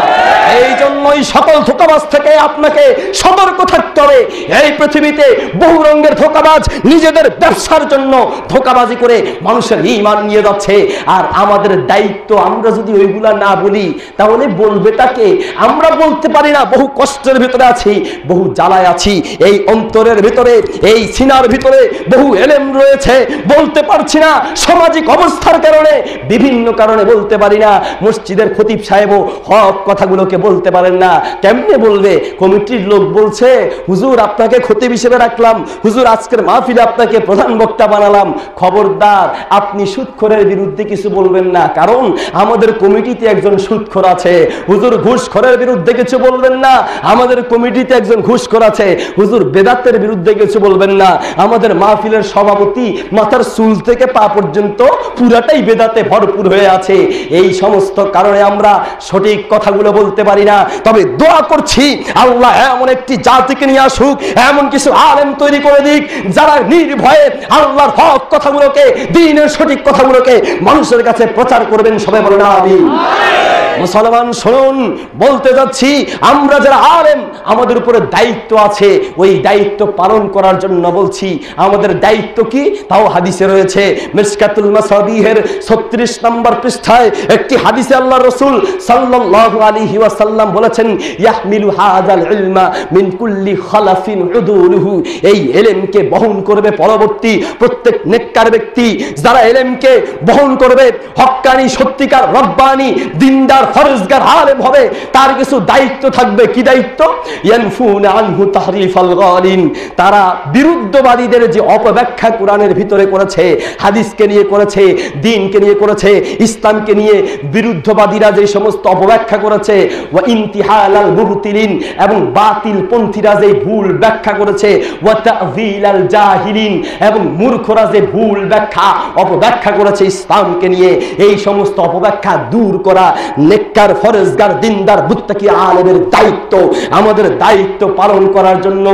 এই জন্যই সকল ধোঁকাবাজ থেকে আপনাকে সতর্ক থাকতে হবে। এই পৃথিবীতে বহু রঙের ধোঁকাবাজ নিজেদের ব্যবসার জন্য ধোঁকাবাজি করে মানুষের ঈমান নিয়ে যাচ্ছে। আর আমাদের দায়িত্ব, আমরা যদি ওইগুলা না বলি তাহলে বলবে তাকে? আমরা বলতে পারি না, বহু কষ্টের ভিতরে আছি, বহু জ্বালায় আছি, এই অন্তরের ভিতরে, এই সিনার ভিতরে বহু এলেম রয়েছে, বলতে পারছি না, সামাজিক অবস্থার কারণে, বিভিন্ন কারণে বলতে পারি না। মসজিদের খতিব সাহেবও হক কথাগুলোকে বলতে পারেন না, কেমনে বলবে? কমিটির লোক বলছে, হুজুর আপনাকে খতিব হিসেবে রাখলাম, হুজুর আজকের মাহফিলে আপনাকে প্রধান বক্তা বানালাম, খবরদার আপনি সুদখোরের বিরুদ্ধে কিছু বলবেন না, কারণ আমাদের কমিটিতে একজন সুদখোর আছে। হুজুর ঘুষখোরের বিরুদ্ধে কিছু বলবেন না, আমাদের কমিটিতে একজন ঘুষখোর আছে। হুজুর বেদাতের বিরুদ্ধে কিছু বলবেন না, আমাদের মাহফিলের সভাপতি মাথার চুল থেকে পা পর্যন্ত পুরাটাই বেদাতে ভরপুর হয়ে আছে। এই সমস্ত কারণে আমরা সঠিক কথাগুলো বলতে পারি না। তবে দোয়া করছি আল্লাহ এমন একটি জাতিকে নিয়ে আসুক, এমন কিছু আলেম তৈরি করে দিক যারা নির্ভয়ে আল্লাহর হক কথাগুলোকে, দ্বীনের সঠিক কথাগুলোকে মানুষের কাছে প্রচার করবেন। সবাই বলেন আমিন। মুসলমান শুনুন, বলতে যাচ্ছি আমরা যারা আলেম, আমাদের উপরে দায়িত্ব আছে, ওই দায়িত্ব পালন করার জন্য বলছি। আমাদের দায়িত্ব কি? তাও হাদিসে রয়েছে। মিশকাতুল মাসাবিহের 36 নম্বর পৃষ্ঠায় একটি হাদিসে আল্লাহ রাসূল সাল্লাল্লাহু আলাইহি ওয়াসাল্লাম বলেছেন, ইয়াহমিলু হাযাল ইলমা মিন কুল্লি খালাফিন উদুলুহু, এই ইলমকে বহন করবে পরবর্তী প্রত্যেক নেককার ব্যক্তি। যারা ইলমকে বহন করবে, হক্কানি, সত্যিকার, রব্বানি, দিনদার, ফরজগার আলেম হবে, তার কিছু দায়িত্ব থাকবে। কি দায়িত্ব? ইয়ানফুনা আনহু তাহরিফাল গালিন, তারা বিরুদ্ধবাদীদের যে অপব্যাখ্যা কোরআনের ভিতরে করেছে, হাদিসকে নিয়ে করেছে, দ্বীনকে নিয়ে করেছে, ইসলামকে নিয়ে বিরুদ্ধবাদীরা যে সমস্ত অপব্যাখ্যা করেছে, ওয়া ইনতিহালাল মুবতিলিন, এবং বাতিল পন্থীরা যে ভুল ব্যাখ্যা করেছে, ওয়া তাযিলাল জাহিলিন, এবং মূর্খরা যে ভুল ব্যাখ্যা অপব্যাখ্যা করেছে ইসলামকে নিয়ে, এই সমস্ত অপব্যাখ্যা দূর করা নেককার, ফরজগার, দিনদার, মুত্তাকি আলেমের দায়িত্ব। আমাদের দায়িত্ব পালন করার জন্য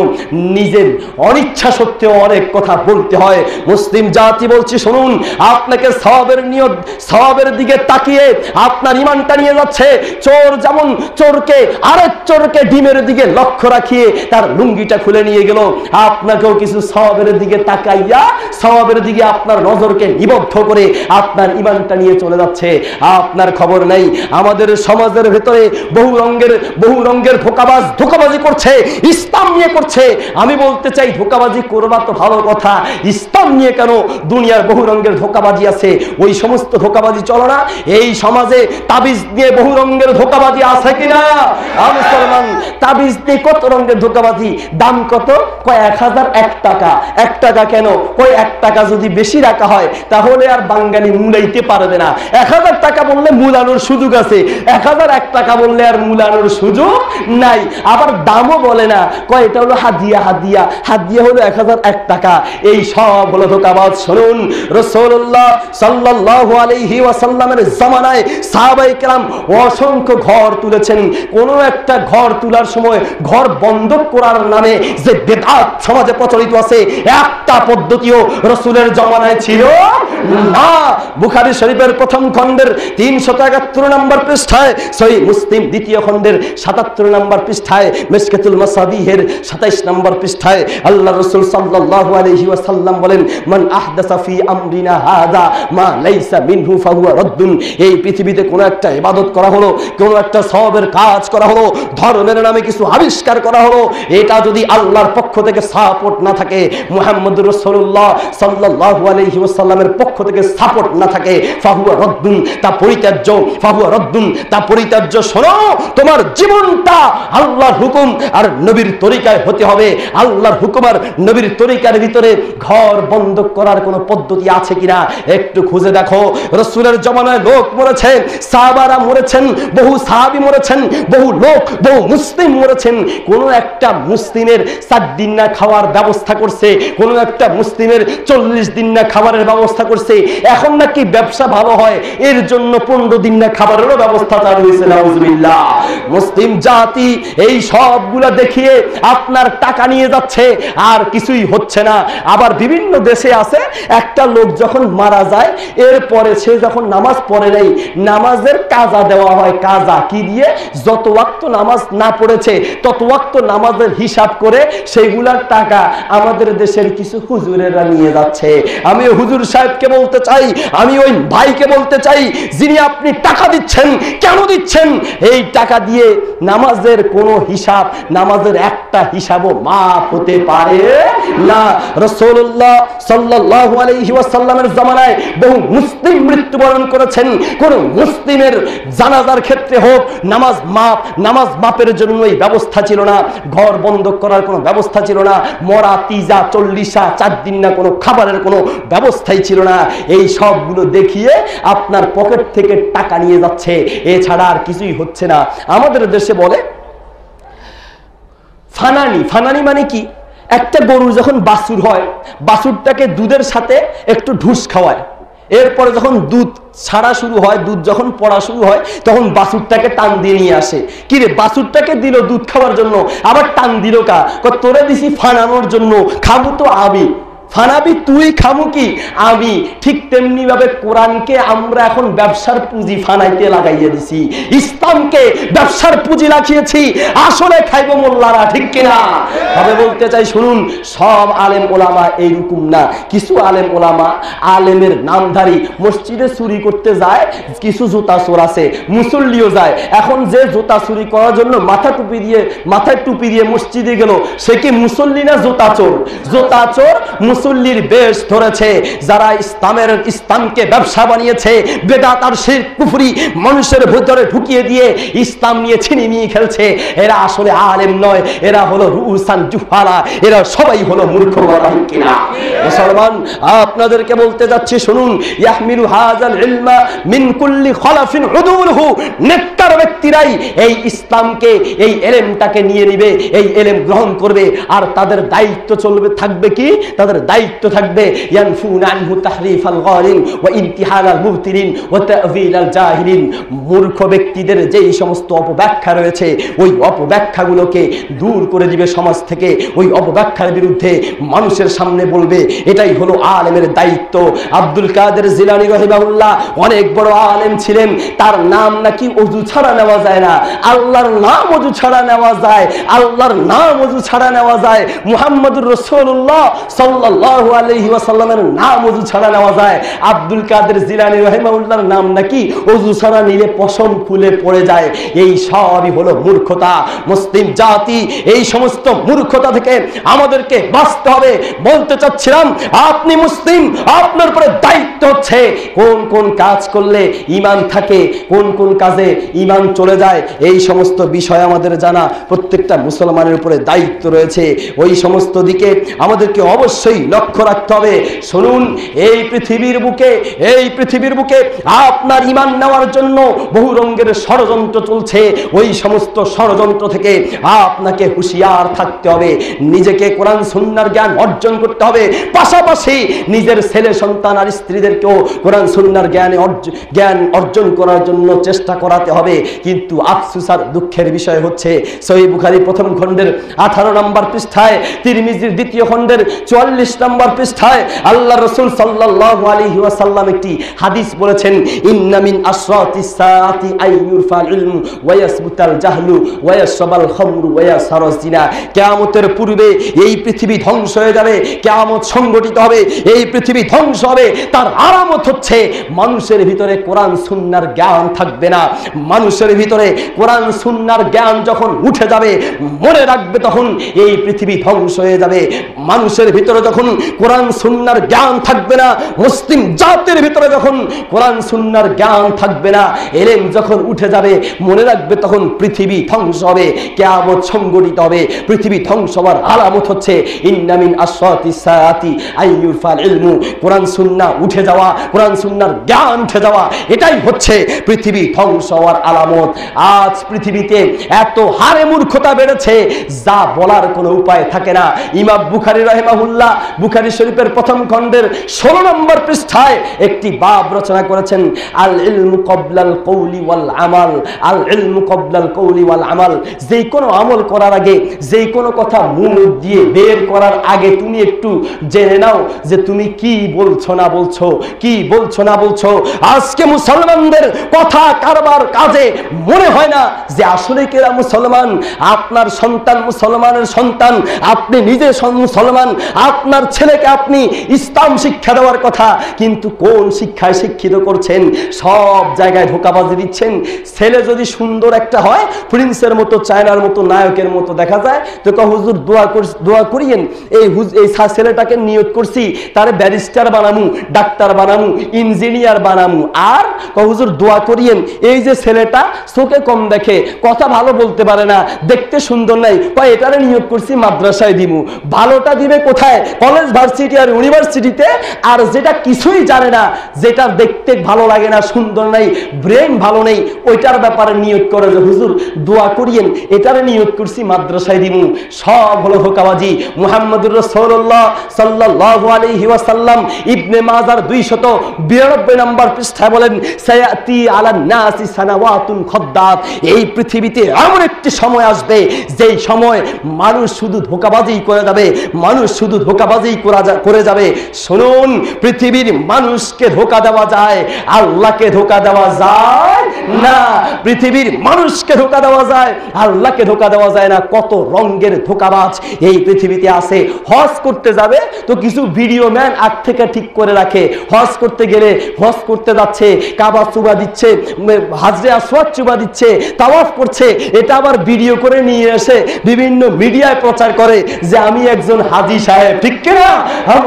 নিজের অনিচ্ছা সত্ত্বেও অনেক কথা বলতে হয়। মুসলিম জাতি বলছি শুনুন, আপনাকে সওয়াবের নিয়ত, সওয়াবের দিকে তাকিয়ে আপনার ঈমানটা নিয়ে যাচ্ছে। চোর যেমন চোরকে, আরেক চোরকে ডিমের দিকে লক্ষ্য রাখিয়ে তার লুঙ্গিটা খুলে নিয়ে গেল, আপনাকেও কিছু সওয়াবের দিকে তাকাইয়া, সওয়াবের দিকে আপনার নজরকে নিবদ্ধ করে আপনার ঈমানটা নিয়ে চলে যাচ্ছে। আপনার খবর নাই আমাদের সমাজের ভেতরে বহু রঙের ধোঁকাবাজি করছে, ইসলাম নিয়ে করছে। আমি বলতে চাই, ধোঁকাবাজি করবা তো ভালো কথা, ইসলাম নিয়ে কেন? দুনিয়ার বহু রঙের ধোঁকাবাজি আছে, ওই সমস্ত ধোঁকাবাজি চলো না। এই সমাজে তাবিজ নিয়ে বহু রঙের ধোঁকাবাজি আছে কিনা? মুসলমান, তাবিজ দিয়ে কত রঙের ধোঁকাবাজি। দাম কত? কয় 1001 টাকা। 1 টাকা কেন? কয় 1 টাকা যদি বেশি রাখা হয় তাহলে আর বাঙালি মুলাইতে পারবে না। 1000 টাকা বললে মুলানোর সুযোগ আছে, 1001 টাকা বললে আর মুলানোর সুযোগ নাই। আবার দামও বলে না, কয় এটা হলো হাদিয়া, হাদিয়া হলো 1001 টাকা। এই সব হলো ধোঁকাবাজ। শুনুন, রাসূলুল্লাহ সাল্লাল্লাহু আলাইহি ওয়াসাল্লামের জামানায় সাহাবায়ে কেরাম অসংখ্য ঘর তুলেছেন। কোন একটা ঘর তোলার সময় ঘর বন্ধ করার নামে যে বেদাত সমাজে প্রচলিত আছে, একটা পদ্ধতিও রাসূলের জামানায় ছিল না। বুখারী শরীফের প্রথম খণ্ডের 371 নম্বর পৃষ্ঠায়, সহিহ মুসলিম দ্বিতীয় খণ্ডের 77 নম্বর পৃষ্ঠায়, মিশকাতুল মাসাবিহের 27 নম্বর পৃষ্ঠায় আল্লাহ রাসূল সাল্লাল্লাহু আলাইহি ওয়াসাল্লাম বলেন, মান আহদাসা ফি আমরিনা হাযা মা লাইসা মিনহু ফাহুয়া রাদ্দুন। এই পৃথিবীতে কোনো একটা ইবাদত করা হলো, কোনো একটা সওয়াবের কাজ করা হলো, ধর্মের নামে কিছু আবিষ্কার করা হলো, এটা যদি আল্লাহর পক্ষ থেকে সাপোর্ট না থাকে, মুহাম্মদুর রাসূলুল্লাহ সাল্লাল্লাহু আলাইহি ওয়াসাল্লামের পক্ষ থেকে সাপোর্ট না থাকে, ফাহুয়া রাদ্দুন, তা পরিত্যাজ্য, ফাহুয়া রাদ্দুন, তা পরিত্যাজ্য। শোনো, তোমার জীবনটা আল্লাহর হুকুম আর নবীর তরিকায় হতে হবে। আল্লাহর হুকুম আর নবীর তরিকার ভিতরে ঘর বন্ধ করার কোন পদ্ধতি আছে কিনা একটু খুঁজে দেখো। রাসূলের জামানায় লোক মরেছে, সাহাবারা মরেছেন, বহু সাহাবী মরেছেন, বহু লোক, বহু মুসলিম মরেছেন। কোন একটা মুসলিমের 4 দিন না খাওয়ার ব্যবস্থা করছে, কোন একটা মুসলিমের 40 দিন না খাবারের ব্যবস্থা করছে। এখন নাকি ব্যবসা ভালো হয়, এর জন্য 15 দিন না খাবারেরও ব্যবস্থা চালু হয়েছে। নাউজুবিল্লাহ। মুসলিম জাতি এই সবগুলা দেখিয়ে আপনার টাকা নিয়ে যাচ্ছে, আর কিছুই হচ্ছে না। আবার বিভিন্ন দেশে আছে, একটা লোক যখন মারা যায় এরপরে সে যখন নামাজ পড়ে নেই, নামাজের কাজা দেওয়া হয়। কাজা কি দিয়ে? যত ওয়াক্ত নামাজ না পড়েছে তত ওয়াক্ত নামাজের হিসাব করে সেইগুলার টাকা আমাদের দেশের কিছু হুজুরেরা নিয়ে যাচ্ছে। আমি হুজুর সাহেবকে বলতে চাই, আমি ওই ভাইকে বলতে চাই, যিনি আপনি টাকা দিচ্ছেন, কেন দিচ্ছেন? এই টাকা দিয়ে নামাজের কোনো হিসাব, নামাজের একটা হিসাবও মাফ হতে পারে না। রাসূলুল্লাহ সাল্লাল্লাহু আলাইহি ওয়াসাল্লামের জামানায় বহু মুসলিম মৃত্যুবরণ করেছেন। কোন মুসলিমের জানাজার ক্ষেত্রে হোক নামাজ মাপের জন্যই ব্যবস্থা ছিল না, ঘর বন্ধ করার কোনো ব্যবস্থা ছিল না, মরা তিজা 40 4 দিন না কোনো খাবারের কোনো ব্যবস্থাই ছিল না। এই সবগুলো দেখিয়ে আপনার পকেট থেকে টাকা নিয়ে যাচ্ছে, এছাড়া আর কিছুই হচ্ছে না। আমাদের দেশে বলে ফানানি। ফানানি মানে কি? একটা গরু যখন বাছুর হয়, বাছুরটাকে দুধের সাথে একটু ঢুস খাওয়ায়, এরপরে যখন দুধ ছাড়া শুরু হয়, দুধ যখন পড়া শুরু হয়, তখন বাছুরটাকে টান দিয়ে নিয়ে আসে। কি রে, বাছুরটাকে দিল দুধ খাওয়ার জন্য, আবার টান দিল কা? তোরে দিছি ফানানোর জন্য, খাবো তো আমি। ফানাবি তুই, খামু কি আমি। ঠিক তেমনি ভাবে কোরআনকে আমরা এখন ব্যবসার পুঁজি ফানাইতে লাগাইয়ে দিছি, ইসলামকে ব্যবসার পুঁজি লাগিয়েছি, আসলে খাইবো মোল্লারা, ঠিক কিনা? তবে বলতে চাই, শুনুন, সব আলেম ওলামা এইরকম না। কিছু আলেম ওলামা আলেমের নামধারী মসজিদে চুরি করতে যায়, কিছু জুতা চোর আছে, মুসল্লিও যায়। এখন যে জুতা চুরি করার জন্য মাথায় টুপি দিয়ে মসজিদে গেল, সে কি মুসল্লি না জুতা চোর? জুতা চোর মুসল্লির বেশ ধরেছে। যারা ইসলামকে ব্যবসা বানিয়েছে, বেদাত আর শিরক কুফরি মানুষের ভিতরে ঢুকিয়ে দিয়ে ইসলাম নিয়ে ছিনিমিনি খেলছে, এরা আসলে আলেম নয়, এরা হলো রুউসান জুহালা, এরা সবাই হলো মূর্খ। কিনা মুসলমান, আপনাদেরকে বলতে যাচ্ছি, শুনুন, ইয়াহমিলু হাযাল ইলমা মিন কুল্লি খলাফিন উদুলহু। নেককার ব্যক্তিরাই এই ইসলামকে, এই ইলমটাকে নিয়ে নিবে, এই ইলম গ্রহণ করবে, আর তাদের দায়িত্ব থাকবে কি? তাদের দায়িত্ব থাকবে ইয়ানফুনা আনহু তাহরিফাল গালিন ওয়া ইমতিহানাল মুবতিলিন ওয়া তা'যীলাল জাহিলিন। মূর্খ ব্যক্তিদের যেই সমস্ত অপব্যাখ্যা রয়েছে, ওই অপব্যাখ্যাগুলোকে দূর করে দিবে সমাজ থেকে, ওই অপব্যাখ্যার বিরুদ্ধে মানুষের সামনে বলবে। এটাই হলো আলেমের দায়িত্ব। আব্দুল কাদের জিলানী রাহিমাহুল্লাহ অনেক বড় আলেম ছিলেন, তার নাম নাকি ওযু ছাড়া নেওয়া যায় না। আল্লাহর নাম ওযু ছাড়া নেওয়া যায়, আল্লাহর নাম ওযু ছাড়া নেওয়া যায়। মুহাম্মদুর রাসূলুল্লাহ সাল্লাল্লাহু আলাইহি ওয়াসাল্লামের নাম ওযু ছাড়া নেওয়া যায়। আব্দুল কাদের জিলানী রাহিমাহুল্লাহর নাম নাকি ওযু ছাড়া নিলে পশম ফুলে পড়ে যায়। এই সবই হলো মূর্খতা। মুসলিম জাতি এই সমস্ত মূর্খতা থেকে আমাদেরকে বাঁচতে হবে। বলতে চাচ্ছিলাম, আপনি মুসলিম, আপনার উপরে দায়িত্ব হচ্ছে কোন কোন কাজ করলে ঈমান থাকে, কোন কোন কাজে ঈমান চলে যায়, এই সমস্ত বিষয় আমাদের জানা প্রত্যেকটা মুসলমানের উপরে দায়িত্ব রয়েছে। ওই সমস্ত দিকে আমাদেরকে অবশ্যই লক্ষ্য রাখতে হবে। শুনুন, এই পৃথিবীর বুকে আপনার ঈমান নেওয়ার জন্য বহু রঙের ষড়যন্ত্র চলছে। ওই সমস্ত ষড়যন্ত্র থেকে আপনাকে হুঁশিয়ার থাকতে হবে। নিজেকে কোরআন সুন্নাহর জ্ঞান অর্জন করতে হবে, পাশাপাশি নিজের ছেলে সন্তান আর স্ত্রীদেরকেও কোরআন সুন্নাহর জ্ঞান অর্জন করার জন্য চেষ্টা করাতে হবে। কিন্তু আফসোস আর দুঃখের বিষয় হচ্ছে, সহিহ বুখারী প্রথম খণ্ডের 18 নম্বর পৃষ্ঠায়, তিরমিজির দ্বিতীয় খণ্ডের 44 নম্বর পৃষ্ঠায় আল্লাহ রাসূল সাল্লাল্লাহু আলাইহি ওয়াসাল্লাম একটি হাদিস বলেছেন, ইন্না মিন আশরাতিস সাআতি আইয়ুরফাল ইলমু ওয়া ইয়াসবুতাল জাহলু ওয়া ইয়াশরাবাল খামরু ওয়া ইয়াসারাজ জিনা। কিয়ামতের পূর্বে এই পৃথিবী ধ্বংস হয়ে যাবে, কিয়ামত সংগঠিত হবে, এই পৃথিবী ধ্বংস হবে। তার আলামত হচ্ছে মানুষের ভিতরে কোরআন সুন্নাহর জ্ঞান থাকবে না। মানুষের ভিতরে কোরআন সুন্নাহর জ্ঞান যখন উঠে যাবে, মনে রাখবে তখন এই পৃথিবী ধ্বংস হয়ে যাবে। মানুষের ভিতরে যখন কোরআন সুন্নাহর জ্ঞান থাকবে না, মুসলিম জাতির ভিতরে যখন কোরআন সুন্নাহর জ্ঞান থাকবে না, ইলম যখন উঠে যাবে, মনে রাখবে তখন পৃথিবী ধ্বংস হবে, কিয়ামত সংগঠিত হবে। পৃথিবী ধ্বংস হওয়ার আলামত হচ্ছে ইন্না মিন আশরাতিস সাআতি আইয়ুরফাল ইলমু, কোরআন সুন্নাহ উঠে যাওয়া, কোরআন সুন্নাহর জ্ঞান উঠে যাওয়া, এটাই হচ্ছে পৃথিবী ধ্বংস হওয়ার আলামত। আজ পৃথিবীতে এত হারে মূর্খতা বেড়েছে, যা বলার কোনো উপায় থাকে না। ইমাম বুখারী রাহিমাহুল্লাহ বুখারী শরীফের প্রথম খণ্ডের 16 নম্বর পৃষ্ঠায় একটি বাব রচনা করেছেন, আল ইলমু ক্বাবলাল কওলি ওয়াল আমাল। আল ইলমু ক্বাবলাল কওলি ওয়াল আমাল, যে কোনো আমল করার আগে, যে কোনো কথা মুখ দিয়ে বের করার আগে তুমি একটু জেনে নাও যে তুমি কি বলছো না বলছো, কি বলছো না বলছো। আজকে মুসলমানদের কথা কারবার কাজে মনে হয় না যে আসলে কেরা মুসলমান। আপনার সন্তান মুসলমানের সন্তান, আপনি নিজে মুসলমান, আপনার ছেলেকে আপনি ইসলাম শিক্ষা দেওয়ার কথা, কিন্তু কোন শিক্ষায় শিক্ষিত করছেন? সব জায়গায় ধোঁকাবাজি দিচ্ছেন। ছেলে যদি সুন্দর একটা হয়, প্রিন্সের মতো, চায়নার মতো, নায়কের মতো দেখা যায়, তো হুজুর দোয়া করিয়েন, এই ছেলেটাকে নিয়ত করছি তারে ব্যারিস্টার বানামু, ডাক্তার বানামু, ইঞ্জিনিয়ার বানামু। আর হুজুর দোয়া করিয়েন, এই যে ছেলেটা চোখে কম দেখে, কথা ভালো বলতে পারে না, দেখতে সুন্দর নাই, এটারে নিয়োগ করছি মাদ্রাসায় দিমু। ভালোটা দিবে কোথায়? কলেজ, ভার্সিটি আর ইউনিভার্সিটিতে। আর যেটা কিছুই জানে না, যেটা দেখতে ভালো লাগে না, সুন্দর নাই, ব্রেন ভালো নেই, ওইটার ব্যাপারে নিয়োগ করে যে হুজুর দোয়া করিয়েন, এটারে নিয়োগ করছি মাদ্রাসায় দিমু। সব হলো ধোঁকাবাজি। মুহাম্মদুর রাসূলুল্লাহ সাল্লাল্লাহু আলাইহি ওয়াসাল্লাম ইবনে মাজার 292 নম্বর পৃষ্ঠায় বলেন, সায়াতি আলান নাসি সানাওয়াতুন খাদ্দাত, এই পৃথিবীতে এমন একটি সময় আসবে যেই সময় মানুষ শুধু ধোঁকাবাজি করে যাবে, মানুষ শুধু ধোঁকাবাজি করে যাবে। শুনুন, পৃথিবীর মানুষকে ধোঁকা দেওয়া যায়, আল্লাহকে ধোঁকা দেওয়া যায় না। পৃথিবীর মানুষকে ধোঁকা দেওয়া যায়, আল্লাহকে ধোঁকা দেওয়া যায় না। কত রঙের ধোঁকাবাজ এই পৃথিবীতে আছে। হজ করতে যাবে তো কিছু ভিডিও ম্যান আগ থেকে ঠিক করে রাখে, হজ করতে গেলে হজ করতে যাচ্ছে, কাবা চুবা দিচ্ছে, হাজরে আসওয়াদ চুবা দিচ্ছে, তাওয়াফ করছে, এটা আবার ভিডিও করে নিয়ে এসে বিভিন্ন মিডিয়ায় প্রচার করে যে আমি একজন হাজী সাহেব। ঠিক কিনা?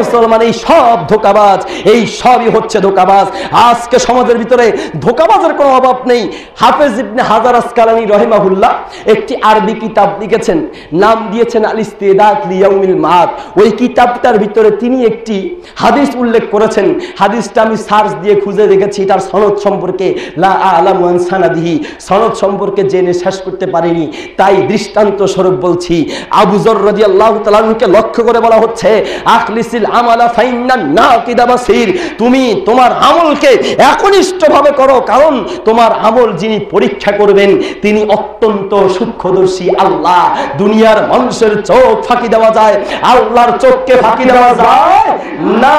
মুসলমান এই সব ধোঁকাবাজ, এই সবই হচ্ছে ধোঁকাবাজ। আজকে সমাজের ভিতরে ধোঁকাবাজের কোনো অভাব নেই। হাফেজ ইবনে হাজার আসকালানী রাহিমাহুল্লাহ একটি আরবি কিতাব লিখেছেন, নাম দিয়েছেন আল ইস্তিদাদ লিয়াউমিল মাআদ। ওই কিতাবটার ভিতরে তিনি একটি হাদিস উল্লেখ করেছেন। হাদিসটা আমি সার্চ দিয়ে খুঁজে দেখেছি, তার সনদ সম্পর্কে লা আ'লামু আন সানাদিহি, সনদ সম্পর্কে জেনে শেষ করতে পারিনি, তাই দৃষ্টান্ত স্বরূপ বলছি। আবু যর রাদিয়াল্লাহু তাআলা আনহুকে লক্ষ্য করে বলা হচ্ছে, আখলিসিল আমালা ফাইন্নান নাকিদা বাসীর, তুমি তোমার আমলকে একনিষ্ঠভাবে করো, কারণ তোমার আমল যিনি পরীক্ষা করবেন তিনি অত্যন্ত সূক্ষ্মদর্শী আল্লাহ। দুনিয়ার মানুষের চোখ ফাঁকি দেওয়া যায়, আল্লাহর চোখকে ফাঁকি দেওয়া যায় না।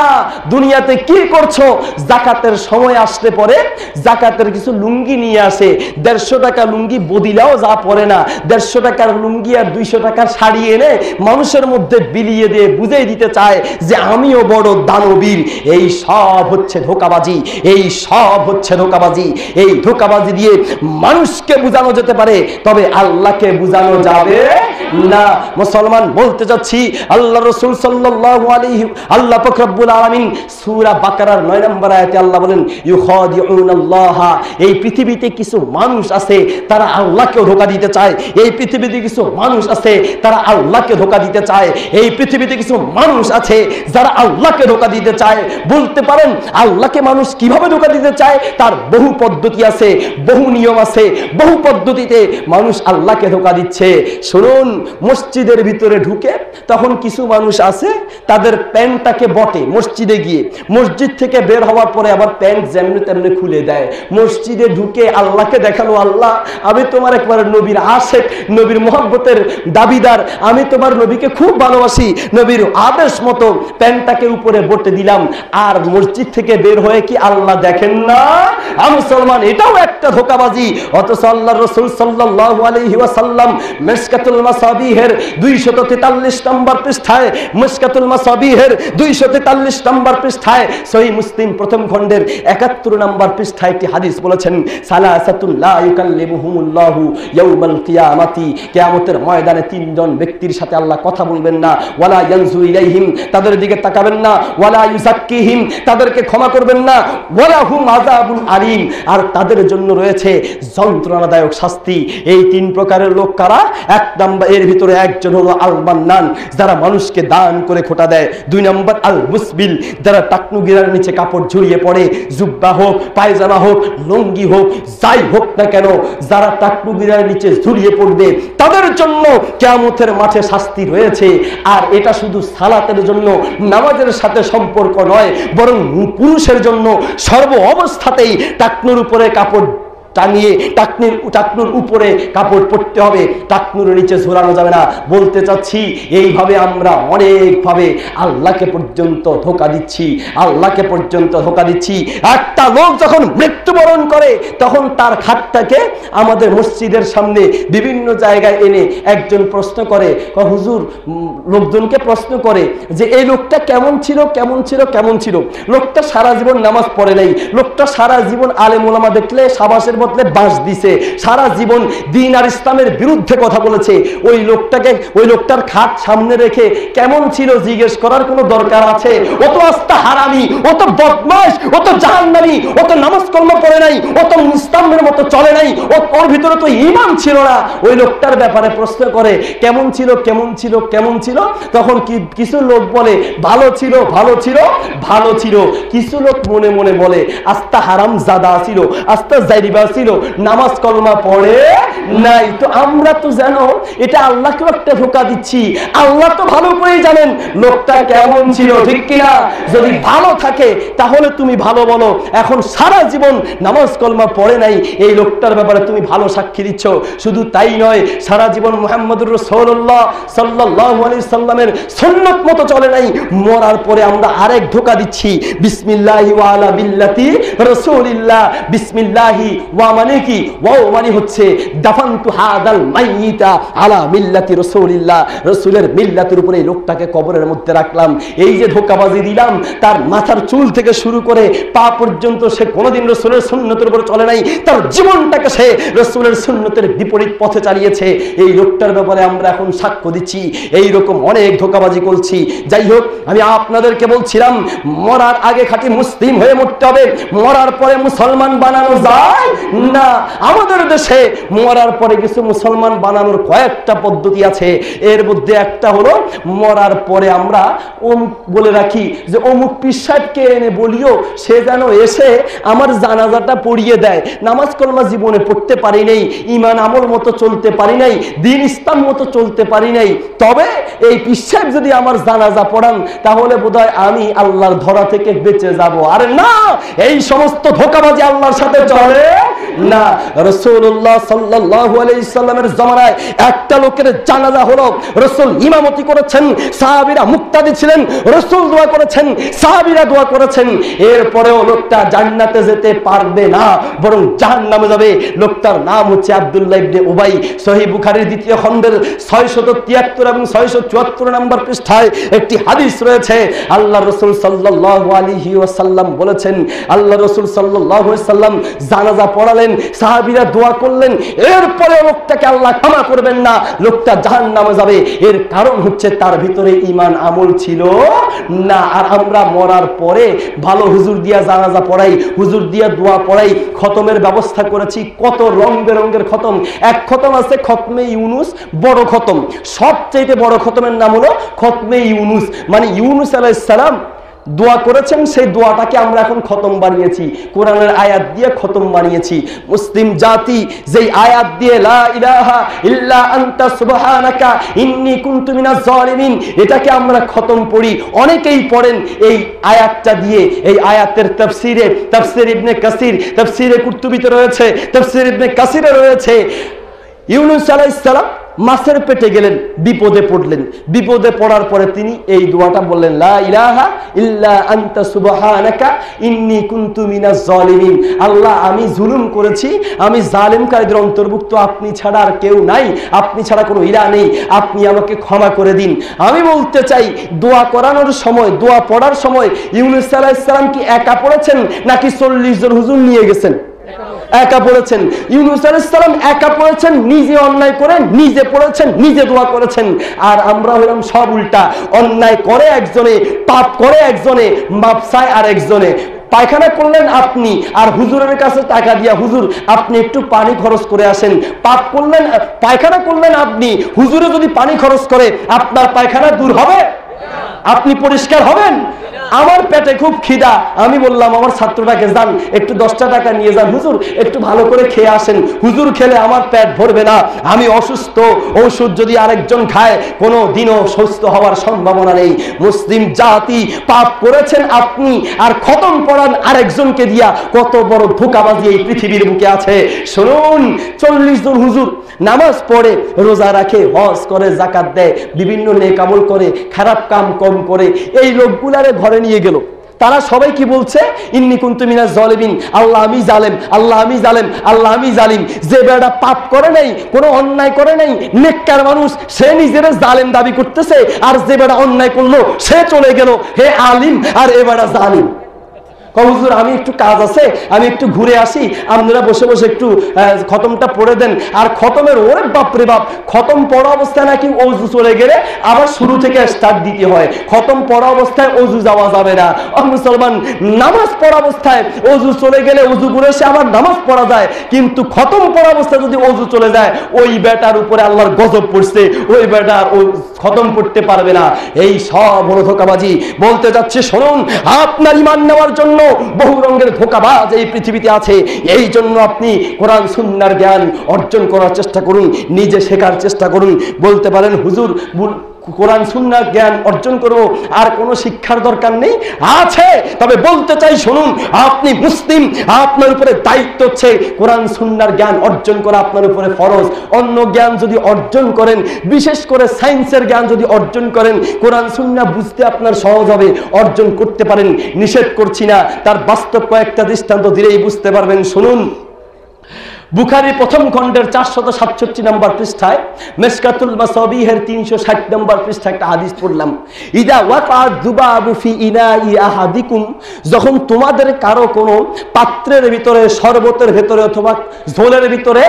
দুনিয়াতে কি করছো? যাকাতের সময় আসতে পরে যাকাতের কিছু লুঙ্গি নিয়ে আসে, 150 টাকা লুঙ্গি বদিলাও যা পরে না, 150 টাকার লুঙ্গি আর 200 টাকার শাড়ি এনে মানুষের মধ্যে বিলিয়ে দিয়ে বুঝিয়ে দিতে চায় যে আমিও বড় দানবীর। এই সব হচ্ছে ধোঁকাবাজি, এই সব হচ্ছে ধোঁকাবাজি। এই ধোঁকাবাজি দিয়ে মানুষকে বুঝানো যেতে পারে, তবে আল্লাহকে বুঝানো যাবে না। মুসলমান বলতে যাচ্ছি, আল্লাহ রাসূল সাল্লাল্লাহু আলাইহি, আল্লাহ পাক রব্বুল আলামিন সূরা বাকারার 9 নম্বর আয়াতে আল্লাহ বলেন, ইউখাদিউনাল্লাহ, এই পৃথিবীতে কিছু মানুষ আছে তারা আল্লাহকে ধোঁকা দিতে চায়। এই পৃথিবীতে কিছু মানুষ আছে তারা আল্লাহকে ধোঁকা দিতে চায়। এই পৃথিবীতে কিছু মানুষ আছে যারা আল্লাহকে ধোঁকা দিতে চায়। বলতে পারেন আল্লাহকে মানুষ কিভাবে ধোঁকা দিতে চায়? তার বহু পদ্ধতি আছে, বহু নিয়ম আছে, বহু পদ্ধতিতে মানুষ আল্লাহকে ধোঁকা দিচ্ছে। শুনুন, মসজিদের ভিতরে ঢুকে তখন কিছু মানুষ আছে তাদের প্যান্টটাকে বটে মসজিদে গিয়ে, মসজিদ থেকে বের হওয়ার পরে আবার প্যান্ট যেমনি তেমনি খুলে দেয়। মসজিদে ঢুকে আল্লাহকে দেখালো, আল্লাহ আমি তোমার একবার নবীর আশেক, নবীর মহব্বতের দাবিদার, আমি তোমার নবীকে খুব ভালোবাসি, নবীর আদেশ মতো প্যান্টটাকে উপরে বটে দিলাম। আর মসজিদ থেকে বের হয়ে কি আল্লাহ দেখেন না? মুসলমান, এটাও একটা ধোঁকাবাজি। অথচ আল্লাহর রাসূল সাল্লাল্লাহু আলাইহি ওয়াসাল্লাম মিশকাতুল মাসাবিহের 243 নম্বর পৃষ্ঠায়, মিশকাতুল মাসাবিহের 243 নম্বর পৃষ্ঠায়, সহিহ মুসলিম প্রথম খণ্ডের 71 নম্বর পৃষ্ঠায় একটি হাদিস বলেছেন, সালাসাতুন লা ইউকাল্লিমুহুমুল্লাহু ইয়াউমাল কিয়ামাতি, কিয়ামতের ময়দানে 3 জন ব্যক্তির সাথে আল্লাহ কথা বলবেন না। ওয়ালা ইয়ানজুরু ইলাইহিম, তাদের দিকে তাকাবেন না। ওয়ালা ইউযাক্কিহিম, তাদেরকে ক্ষমা করবেন না। ওয়ালা হুম আযাবুন আলীম, আর তাদের জন্য রয়েছে যন্ত্রণাদায়ক শাস্তি। এই 3 প্রকারের লোক কারা? 1 নম্বর, এর ভিতরে একজন হলো আল মান্নান, যারা মানুষকে দান করে খোটা দেয়। 2 নম্বর আল মুসবিল, যারা টাকনু গিরার নিচে কাপড় ঝুলিয়ে পড়ে, জুব্বা হোক, পায়জামা হোক, লুঙ্গি হোক, যাই হোক না কেন, যারা টাকনু গিরার নিচে ঝুলিয়ে পড়বে তাদের জন্য কিয়ামতের মাঠে শাস্তি রয়েছে। আর এটা শুধু সালাতের জন্য, নামাজের সাথে সম্পর্ক নয়, বরং পুরুষের জন্য সর্ব অবস্থাতেই টাকনুর উপরে কাপড় টানিয়ে টাকনুর উপরে কাপড় পরতে হবে, টাকনুর নিচে ঝোলানো যাবে না। বলতে চাচ্ছি এইভাবে আমরা অনেকভাবে আল্লাহকে পর্যন্ত ধোঁকা দিচ্ছি, আল্লাহকে পর্যন্ত ধোঁকা দিচ্ছি। একটা লোক যখন মৃত্যুবরণ করে তখন তার খাটটাকে আমাদের মসজিদের সামনে বিভিন্ন জায়গায় এনে একজন প্রশ্ন করে, হুজুর, লোকজনকে প্রশ্ন করে যে এই লোকটা কেমন ছিল, কেমন ছিল, কেমন ছিল। লোকটা সারা জীবন নামাজ পড়ে নাই, লোকটা সারা জীবন আলেম ওলামা দেখলে সাবাসের বদলে বাঁশ দিছে, সারা জীবন দ্বীন আর ইসলামের বিরুদ্ধে কথা বলেছে। ওই লোকটার খাট সামনে রেখে কেমন ছিল জিজ্ঞেস করার কোনো দরকার আছে? ও তো আস্তা হারামি, ও তো বদমাশ, ও তো জাহান্নামী, ও তো নামাজ কর্ম করে নাই, ও তো ইসলামের মতো চলে নাই, ওর ভিতরে তো ঈমান ছিল না। ওই লোকটার ব্যাপারে প্রশ্ন করে কেমন ছিল, কেমন ছিল, কেমন ছিল। তখন কিছু লোক বলে ভালো ছিল, ভালো ছিল, ভালো ছিল। কিছু লোক মনে মনে বলে আস্তা হারাম জাদা ছিল, আস্তা জাইরিবা ছিল, নামাজ কলমা পড়ে নাই। তো আমরা তো জানো এটা আল্লাহকে একটা ধোঁকা দিচ্ছি। আল্লাহ তো ভালো করেই জানেন লোকটা কেমন ছিল, ঠিক কিনা? যদি ভালো থাকে তাহলে তুমি ভালো বলো। এখন সারা জীবন নামাজ কলমা পড়ে নাই, এই লোকটার ব্যাপারে তুমি ভালো সাক্ষী দিচ্ছ। শুধু তাই নয়, সারা জীবন মুহাম্মদুর রাসূলুল্লাহ সাল্লাল্লাহু আলাইহি সাল্লামের সুন্নাত মতো চলে নাই, মরার পরে আমরা আরেক ধোঁকা দিচ্ছি। বিসমিল্লাহি ওয়া আলা বিল্লাতি রাসূলিল্লাহ। বিসমিল্লাহি ওয়া মানে কি? ওয়া মানে হচ্ছে দাফানতু হাদাল মাইয়িতা আলা মিল্লাতি রাসূলিল্লাহ, রাসূলের মিল্লাতের উপরে এই লোকটাকে কবরের মধ্যে রাখলাম। এই যে ধোঁকাবাজি দিলাম, তার মাথার চুল থেকে শুরু করে পা পর্যন্ত সে কোনোদিন রাসূলের সুন্নতের উপর চলে নাই, তার জীবনটাকে সে রাসূলের সুন্নতের বিপরীত পথে চালিয়েছে। এই লোকটার ব্যাপারে আমরা এখন সাক্ষ্য দিচ্ছি। এই রকম অনেক ধোঁকাবাজি করছি। যাই হোক, আমি আপনাদেরকে বলছিলাম মরার আগে খাঁটি মুসলিম হয়ে মরতে হবে, মরার পরে মুসলমান বানানো যায় না। আমাদের দেশে মরার পরে কিছু মুসলমান বানানোর কয়েকটা পদ্ধতি আছে। এর মধ্যে একটা হলো মরার পরে আমরা অমুক বলে রাখি যে অমুক পীর সাহেবকে এনে বলিও, সে যেন এসে আমার জানাজাটা পড়িয়ে দেয়। নামাজ কলমা জীবনে পড়তে পারি নাই, ঈমান আমল মতো চলতে পারি নাই, দ্বীন ইসলাম মতো চলতে পারি নাই, তবে এই পীর সাহেব যদি আমার জানাজা পড়ান তাহলে বোধহয় আমি আল্লাহর ধরা থেকে বেঁচে যাব। আরে না, এই সমস্ত ধোঁকাবাজি আল্লাহর সাথে চলে না। রাসূলুল্লাহ সাল্লাল্লাহু আলাইহি সাল্লামের জামানায় একটা লোকের জানাজা হলো, রাসূল ইমামতি করেছেন, সাহাবীরা মুক্তাদি ছিলেন, রাসূল দোয়া করেছেন, সাহাবীরা দোয়া করেছেন। এরপরেও লোকটা জান্নাতে যেতে পারবে না, বরং জাহান্নামে যাবে। লোকটার নাম হচ্ছে আব্দুল্লাহ ইবনে উবাই। সহিহ বুখারীর দ্বিতীয় খণ্ডের 673 এবং 674 নম্বর পৃষ্ঠায় একটি হাদিস রয়েছে। আল্লাহ রাসূল সাল্লাল্লাহু আলাইহি ওয়াসাল্লাম বলেছেন, আল্লাহ রাসূল সাল্লাল্লাহু আলাইহি সাল্লাম জানাজা পড়ালেন, সাহাবীরা দোয়া করলেন, এরপরে লোকটাকে আল্লাহ ক্ষমা করবেন না, লোকটা জাহান্নামে যাবে। এর কারণ হচ্ছে তার ভিতরে ঈমান আমল ছিল না। আর আমরা মরার পরে ভালো হুজুর দিয়া জানাজা পড়াই, হুজুর দিয়া দোয়া পড়াই, খতমের ব্যবস্থা করেছি। কত রং বেরঙের খতম। এক খতম আছে খতমে ইউনুস, বড় খতম। সবচেয়ে বড় খতমের নাম হলো খতমে ইউনুস, মানে ইউনুস আলাইহিস সালাম দোয়া করেছেন, সেই দোয়াটাকে আমরা এখন খতম বানিয়েছি, কোরআনের আয়াত দিয়ে খতম বানিয়েছি। মুসলিম জাতি যেই আয়াত দিয়ে লা ইলাহা ইল্লা আনতা সুবহানাকা ইন্নী কুনতু মিনাজ জালিমিন, এটাকে আমরা খতম পড়ি। অনেকেই পড়েন এই আয়াতটা দিয়ে। এই আয়াতের তাফসিরে, তাফসির ইবনে কাসির, তাফসিরে কুরতুবিতে রয়েছে, তাফসির ইবনে কাসিরে রয়েছে, ইউনুস আলাইহিস সালাম মাছের পেটে গেলেন, বিপদে পড়লেন। বিপদে পড়ার পরে তিনি এই দোয়াটা বললেন, লা ইলাহা ইল্লা আনতা সুবহানাকা ইন্নী কুনতু মিনাজ জালিমিন। আল্লাহ, আমি জুলুম করেছি, আমি জালিমকারীদের অন্তর্ভুক্ত, আপনি ছাড়া আর কেউ নাই, আপনি ছাড়া কোনো ইলাহ নেই, আপনি আমাকে ক্ষমা করে দিন। আমি বলতে চাই, দোয়া করানোর সময়, দোয়া পড়ার সময় ইউনুস আলাইহিস সালাম কি একা পড়েছেন নাকি 40 জন হুজুর নিয়ে গেছেন? একা পড়েছেন। ইউনুস আলাইহিস সালাম একা পড়েছেন, নিজে অন্যায় করে নিজে পড়েছেন, নিজে দোয়া করেছেন। আর আমরা হলাম সব উল্টা, অন্যায় করে একজনে, পাপ করে একজনে, মাপ চায় আর একজনে। পায়খানা করলেন আপনি, আর হুজুরের কাছে টাকা দিয়া, হুজুর আপনি একটু পানি খরচ করে আসেন। পাপ করলেন, পায়খানা করলেন আপনি, হুজুরে যদি পানি খরচ করে আপনার পায়খানা দূর হবে? আপনি পরিষ্কার হবেন? আমার পেটে খুব খিদা, আমি বললাম আমার ছাত্রটাকে যান একটু 10টা টাকা নিয়ে যান, হুজুর একটু ভালো করে খেয়ে আসেন, হুজুর খেলে আমার পেট ভরবে না, আমি অসুস্থ, ঔষধ যদি আরেকজন খায় কোনো দিনও সুস্থ হওয়ার সম্ভাবনা নেই। মুসলিম জাতি পাপ করেছেন আপনি, আর খতম পড়ান আরেকজনকে দিয়া, কত বড় ধোঁকাবাজি এই পৃথিবীর বুকে আছে। শুনুন, 40 জন হুজুর নামাজ পড়ে, রোজা রাখে, হজ করে, জাকাত দেয়, বিভিন্ন নেক আমল করে, খারাপ কাম কম করে, এই লোকগুলারে ঘরে নিয়ে গেল। তারা সবাই কি বলছে? ইন্নী কুনতু মিনাজ জালিমিন, আল্লাহ আমি জালেম, আল্লাহ আমি জালেম, আল্লাহ আমি জালিম। যে বেটা পাপ করে নাই, কোনো অন্যায় করে নাই, নেককার মানুষ, সে নিজের জালেম দাবি করতেছে, আর যে বেটা অন্যায় করলো সে চলে গেল হে আলিম, আর এ বেটা জালিম। হুজুর আমি একটু কাজ আছে, আমি একটু ঘুরে আসি, আপনারা বসে বসে একটু খতমটা পড়ে দেন। আর খতমের ওরে বাপরে বাপ, খতম পড়া অবস্থায় নাকি অজু চলে গেলে আবার শুরু থেকে স্টার্ট দিতে হয়। খতম পড়া অবস্থায় অজু যাওয়া যাবে না। মুসলমান, নামাজ পড়া অবস্থায় অজু চলে গেলে অজু করে সে আবার নামাজ পড়া যায়, কিন্তু খতম পড়া অবস্থায় যদি অজু চলে যায়, ওই বেটার উপরে আল্লাহর গজব পড়ছে, ওই বেটা খতম পড়তে পারবে না। এই সব হলো ধোঁকাবাজি। বলতে যাচ্ছে, শুনুন, আপনার ঈমান নেওয়ার জন্য বহু রঙের ধোঁকাবাজ এই পৃথিবীতে আছে। এই জন্য আপনি কোরআন সুন্নাহর জ্ঞান অর্জন করার চেষ্টা করুন, নিজে শেখার চেষ্টা করুন। বলতে পারেন, হুজুর কোরআন সুন্নাহর জ্ঞান অর্জন করব, আর কোনো শিক্ষার দরকার নেই। আছে, তবে বলতে চাই, শুনুন, আপনি মুসলিম, আপনার উপরে দায়িত্ব হচ্ছে কোরআন সুন্নাহর জ্ঞান অর্জন করা আপনার উপরে ফরজ। অন্য জ্ঞান যদি অর্জন করেন, বিশেষ করে সায়েন্সের জ্ঞান যদি অর্জন করেন, কোরআন সুন্নাহ বুঝতে আপনার সহজ হবে, অর্জন করতে পারেন, নিষেধ করছি না। তার বাস্তব কয়েকটা দৃষ্টান্ত দিলেই বুঝতে পারবেন। শুনুন, বুখারী প্রথম খণ্ডের 467 নম্বর পৃষ্ঠায়, মিশকাতুল মাসাবিহের 360 নম্বর পৃষ্ঠায় একটা হাদিস পড়লাম। ইদা ওয়াকাআ যুবাবু ফি ইনাই আহাদিকুম, যখন তোমাদের কারো কোনো পাত্রের ভিতরে, শরবতের ভিতরে অথবা ঝোলের ভিতরে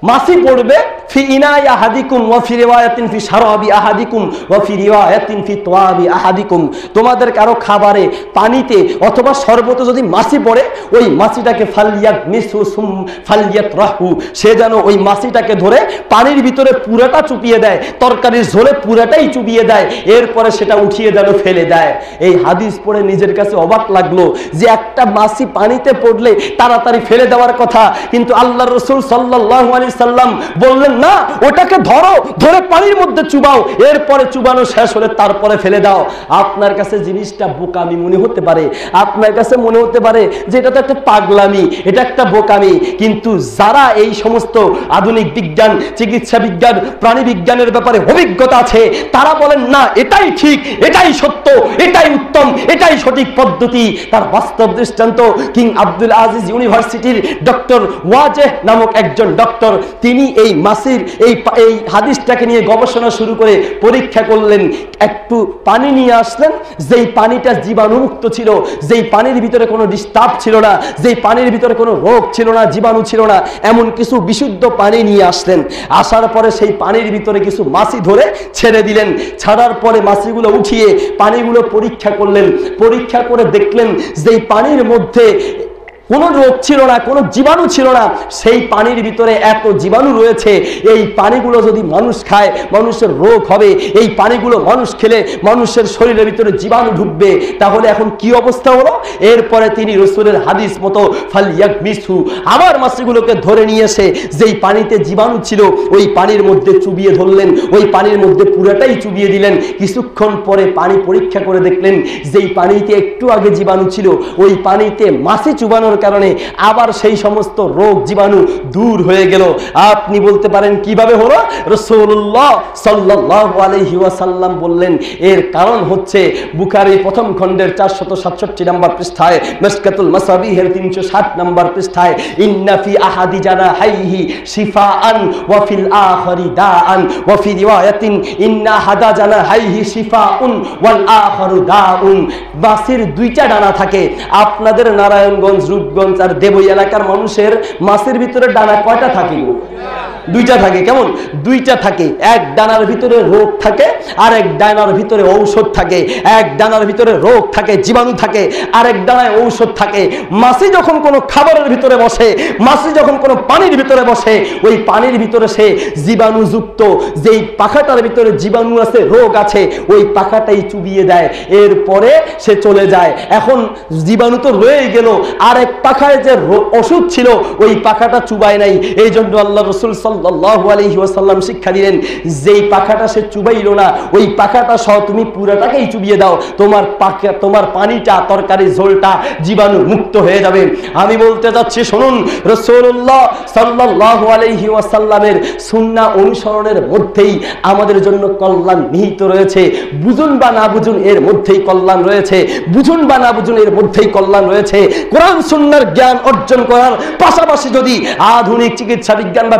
মাছি পড়বে, ফি ইনাই আহাদিকুম ওয়া ফি রিওয়ায়াতিন ফি শারাবি আহাদিকুম ওয়া ফি রিওয়ায়াতিন ফি তোয়াবি আহাদিকুম, তোমাদের কারো খাবারে, পানিতে অথবা শরবতে যদি মাছি পড়ে, ওই মাছিটাকে ফালিয়াত মিসু সুম ফালিয়াত রাহু, সে যেন ওই মাছিটাকে ধরে পানির ভিতরে পুরাটা চুপিয়ে দেয়, তরকারির ঝোলে পুরাটাই চুপিয়ে দেয়, এরপরে সেটা উঠিয়ে যেন ফেলে দেয়। এই হাদিস পড়ে নিজের কাছে অবাক লাগলো যে একটা মাছি পানিতে পড়লে তাড়াতাড়ি ফেলে দেওয়ার কথা, কিন্তু আল্লাহর রাসূল সাল্লাল্লাহু আলাইহি সাল্লাম বললেন, না, ওটাকে ধরো, ধরে পানির মধ্যে চুবাও, এরপরে চুবানো শেষ হলে তারপরে ফেলে দাও। আপনার কাছে জিনিসটা বোকামি মনে হতে পারে, আপনার কাছে মনে হতে পারে যে এটা তো একটা পাগলামি, এটা একটা বোকামি, কিন্তু যারা এই সমস্ত আধুনিক বিজ্ঞান, চিকিৎসা বিজ্ঞান, প্রাণী বিজ্ঞানের ব্যাপারে অভিজ্ঞতা আছে, তারা বলেন, না, এটাই ঠিক, এটাই সত্য, এটাই উত্তম, এটাই সঠিক পদ্ধতি। তার বাস্তব দৃষ্টান্ত কিং আব্দুল আজিজ ইউনিভার্সিটির ডক্টর ওয়াজেহ নামক একজন ডক্টর, তিনি এই মাসির এই হাদিসটাকে নিয়ে গবেষণা শুরু করে পরীক্ষা করলেন। একটু পানি নিয়ে আসলেন, যেই পানিটা জীবাণুমুক্ত ছিল, যেই পানির ভিতরে কোনো ডিস্টার্ব ছিল না, যেই পানির ভিতরে কোনো রোগ ছিল না, জীবাণু ছিল না, এমন কিছু বিশুদ্ধ পানি নিয়ে আসলেন। আসার পরে সেই পানির ভিতরে কিছু মাছি ধরে ছেড়ে দিলেন। ছাড়ার পরে মাছিগুলো উঠিয়ে পানিগুলো পরীক্ষা করলেন। পরীক্ষা করে দেখলেন যেই পানির মধ্যে কোনো রোগ ছিল না, কোনো জীবাণু ছিল না, সেই পানির ভিতরে এত জীবাণু রয়েছে, এই পানিগুলো যদি মানুষ খায় মানুষের রোগ হবে, এই পানিগুলো মানুষ খেলে মানুষের শরীরের ভিতরে জীবাণু ঢুকবে। তাহলে এখন কি অবস্থা হলো? এরপরে তিনি রাসূলের হাদিস মতো ফালিয়াকমিসু, আবার মাছগুলোকে ধরে নিয়ে এসে যেই পানিতে জীবাণু ছিল ওই পানির মধ্যে চুবিয়ে ধরলেন, ওই পানির মধ্যে পুরাটাই চুবিয়ে দিলেন। কিছুক্ষণ পরে পানি পরীক্ষা করে দেখলেন যেই পানিতে একটু আগে জীবাণু ছিল, ওই পানিতে মাছি চুবানোর কারণে আবার সেই সমস্ত রোগ জীবাণু দূর হয়ে গেল। আপনি বলতে পারেন কিভাবে হলো? রাসূলুল্লাহ সাল্লাল্লাহু আলাইহি ওয়াসাল্লাম বললেন, এর কারণ হচ্ছে বুখারী প্রথম খণ্ডের 467 নম্বর পৃষ্ঠায়, মিশকাতুল মাসাবিহের 360 নম্বর পৃষ্ঠায়, ইন্না ফি আহাদি জানাহাইহি শিফাআন ওয়া ফিল আখিরি দাআন ওয়া ফি রিওয়ায়াতিন ইন্না হাদা জানাহাইহি শিফাউন ওয়াল আখিরু দাউন। মাছের দুইটা ডানা থাকে। আপনাদের নারায়ণগঞ্জ, রূপগঞ্জ আর দেবই এলাকার মানুষের মাছের ভিতরে ডানা কয়টা থাকে? দুইটা থাকে। কেমন? দুইটা থাকে। এক ডানার ভিতরে রোগ থাকে, আর এক ডানার ভিতরে ঔষধ থাকে। এক ডানার ভিতরে রোগ থাকে, জীবাণু থাকে, আরেক ডানায় ঔষধ থাকে। মাছি যখন কোনো খাবারের ভিতরে বসে, মাছি যখন কোনো পানির ভিতরে বসে, ওই পানির ভিতরে সে জীবাণুযুক্ত যেই পাখাটার ভিতরে জীবাণু আছে, রোগ আছে, ওই পাখাটাই চুবিয়ে দেয়, এরপরে সে চলে যায়। এখন জীবাণু তো রয়ে গেল, আরেক পাখায় যে ওষুধ ছিল ওই পাখাটা চুবায় নাই। এই জন্য আল্লাহ রাসূল সাল্লাল্লাহু আলাইহি ওয়াসাল্লাম শিক্ষা দিলেন, যেই পাখাটা সে চুবাইল না ওই পাখাটা সহ তুমি পুরাটাকেই চুবিয়ে দাও, তোমার পানিটা, তরকারি ঝোলটা জীবাণু মুক্ত হয়ে যাবে। আমি বলতে যাচ্ছি, শুনুন, রাসূলুল্লাহ সাল্লাল্লাহু আলাইহি ওয়াসাল্লামের সুন্নাহ অনুসরণের মধ্যেই আমাদের জন্য কল্যাণ নিহিত রয়েছে। বুঝুন বা না বুঝুন, এর মধ্যেই কল্যাণ রয়েছে। বুঝুন বা না বুঝুন, এর মধ্যেই কল্যাণ রয়েছে। কোরআন সুন্নাহর জ্ঞান অর্জন করার পাশাপাশি যদি আধুনিক চিকিৎসা বিজ্ঞান বা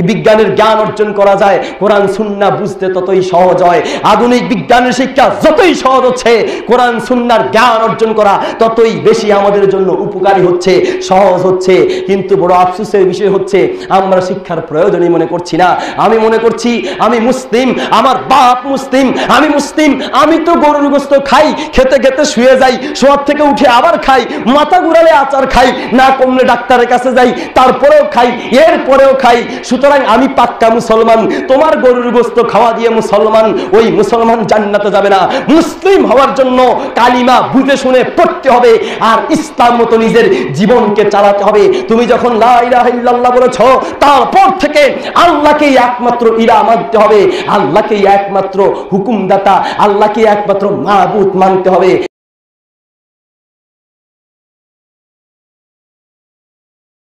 বিজ্ঞানের জ্ঞান অর্জন করা যায়, কোরআন সুন্নাহ বুঝতে ততই সহজ হয়। আধুনিক বিজ্ঞানের শিক্ষা যতই সহজ হচ্ছে, কোরআন সুন্নাহর জ্ঞান অর্জন করা ততই বেশি আমাদের জন্য উপকারী হচ্ছে, সহজ হচ্ছে। কিন্তু বড় আফসোসের বিষয় হচ্ছে, আমরা শিক্ষার প্রয়োজনই মনে করছি না। আমি মনে করছি আমি মুসলিম, আমার বাপ মুসলিম, আমি মুসলিম, আমি তো গরুর গোশত খাই, খেতে খেতে শুয়ে যাই, শোয়ার থেকে উঠে আবার খাই, মাথা ঘুরালে আচার খাই, না কমলে ডাক্তারের কাছে যাই, তারপরেও খাই, এরপরেও খাই। সুতরাং আমি পাক্কা মুসলমান। তোমার গরুর গোশত খাওয়া দিয়ে মুসলমান, ওই মুসলমান জান্নাতে যাবে না। মুসলিম হওয়ার জন্য কালিমা বুঝে শুনে পড়তে হবে, আর ইসলাম মতো নিজের জীবনকে চালাতে হবে। তুমি যখন লা ইলাহা ইল্লাল্লাহ বলেছো, তারপর থেকে আল্লাহকেই একমাত্র ইলাহ মানতে হবে, আল্লাহকেই একমাত্র হুকুমদাতা, আল্লাহকে একমাত্র মাবুদ মানতে হবে।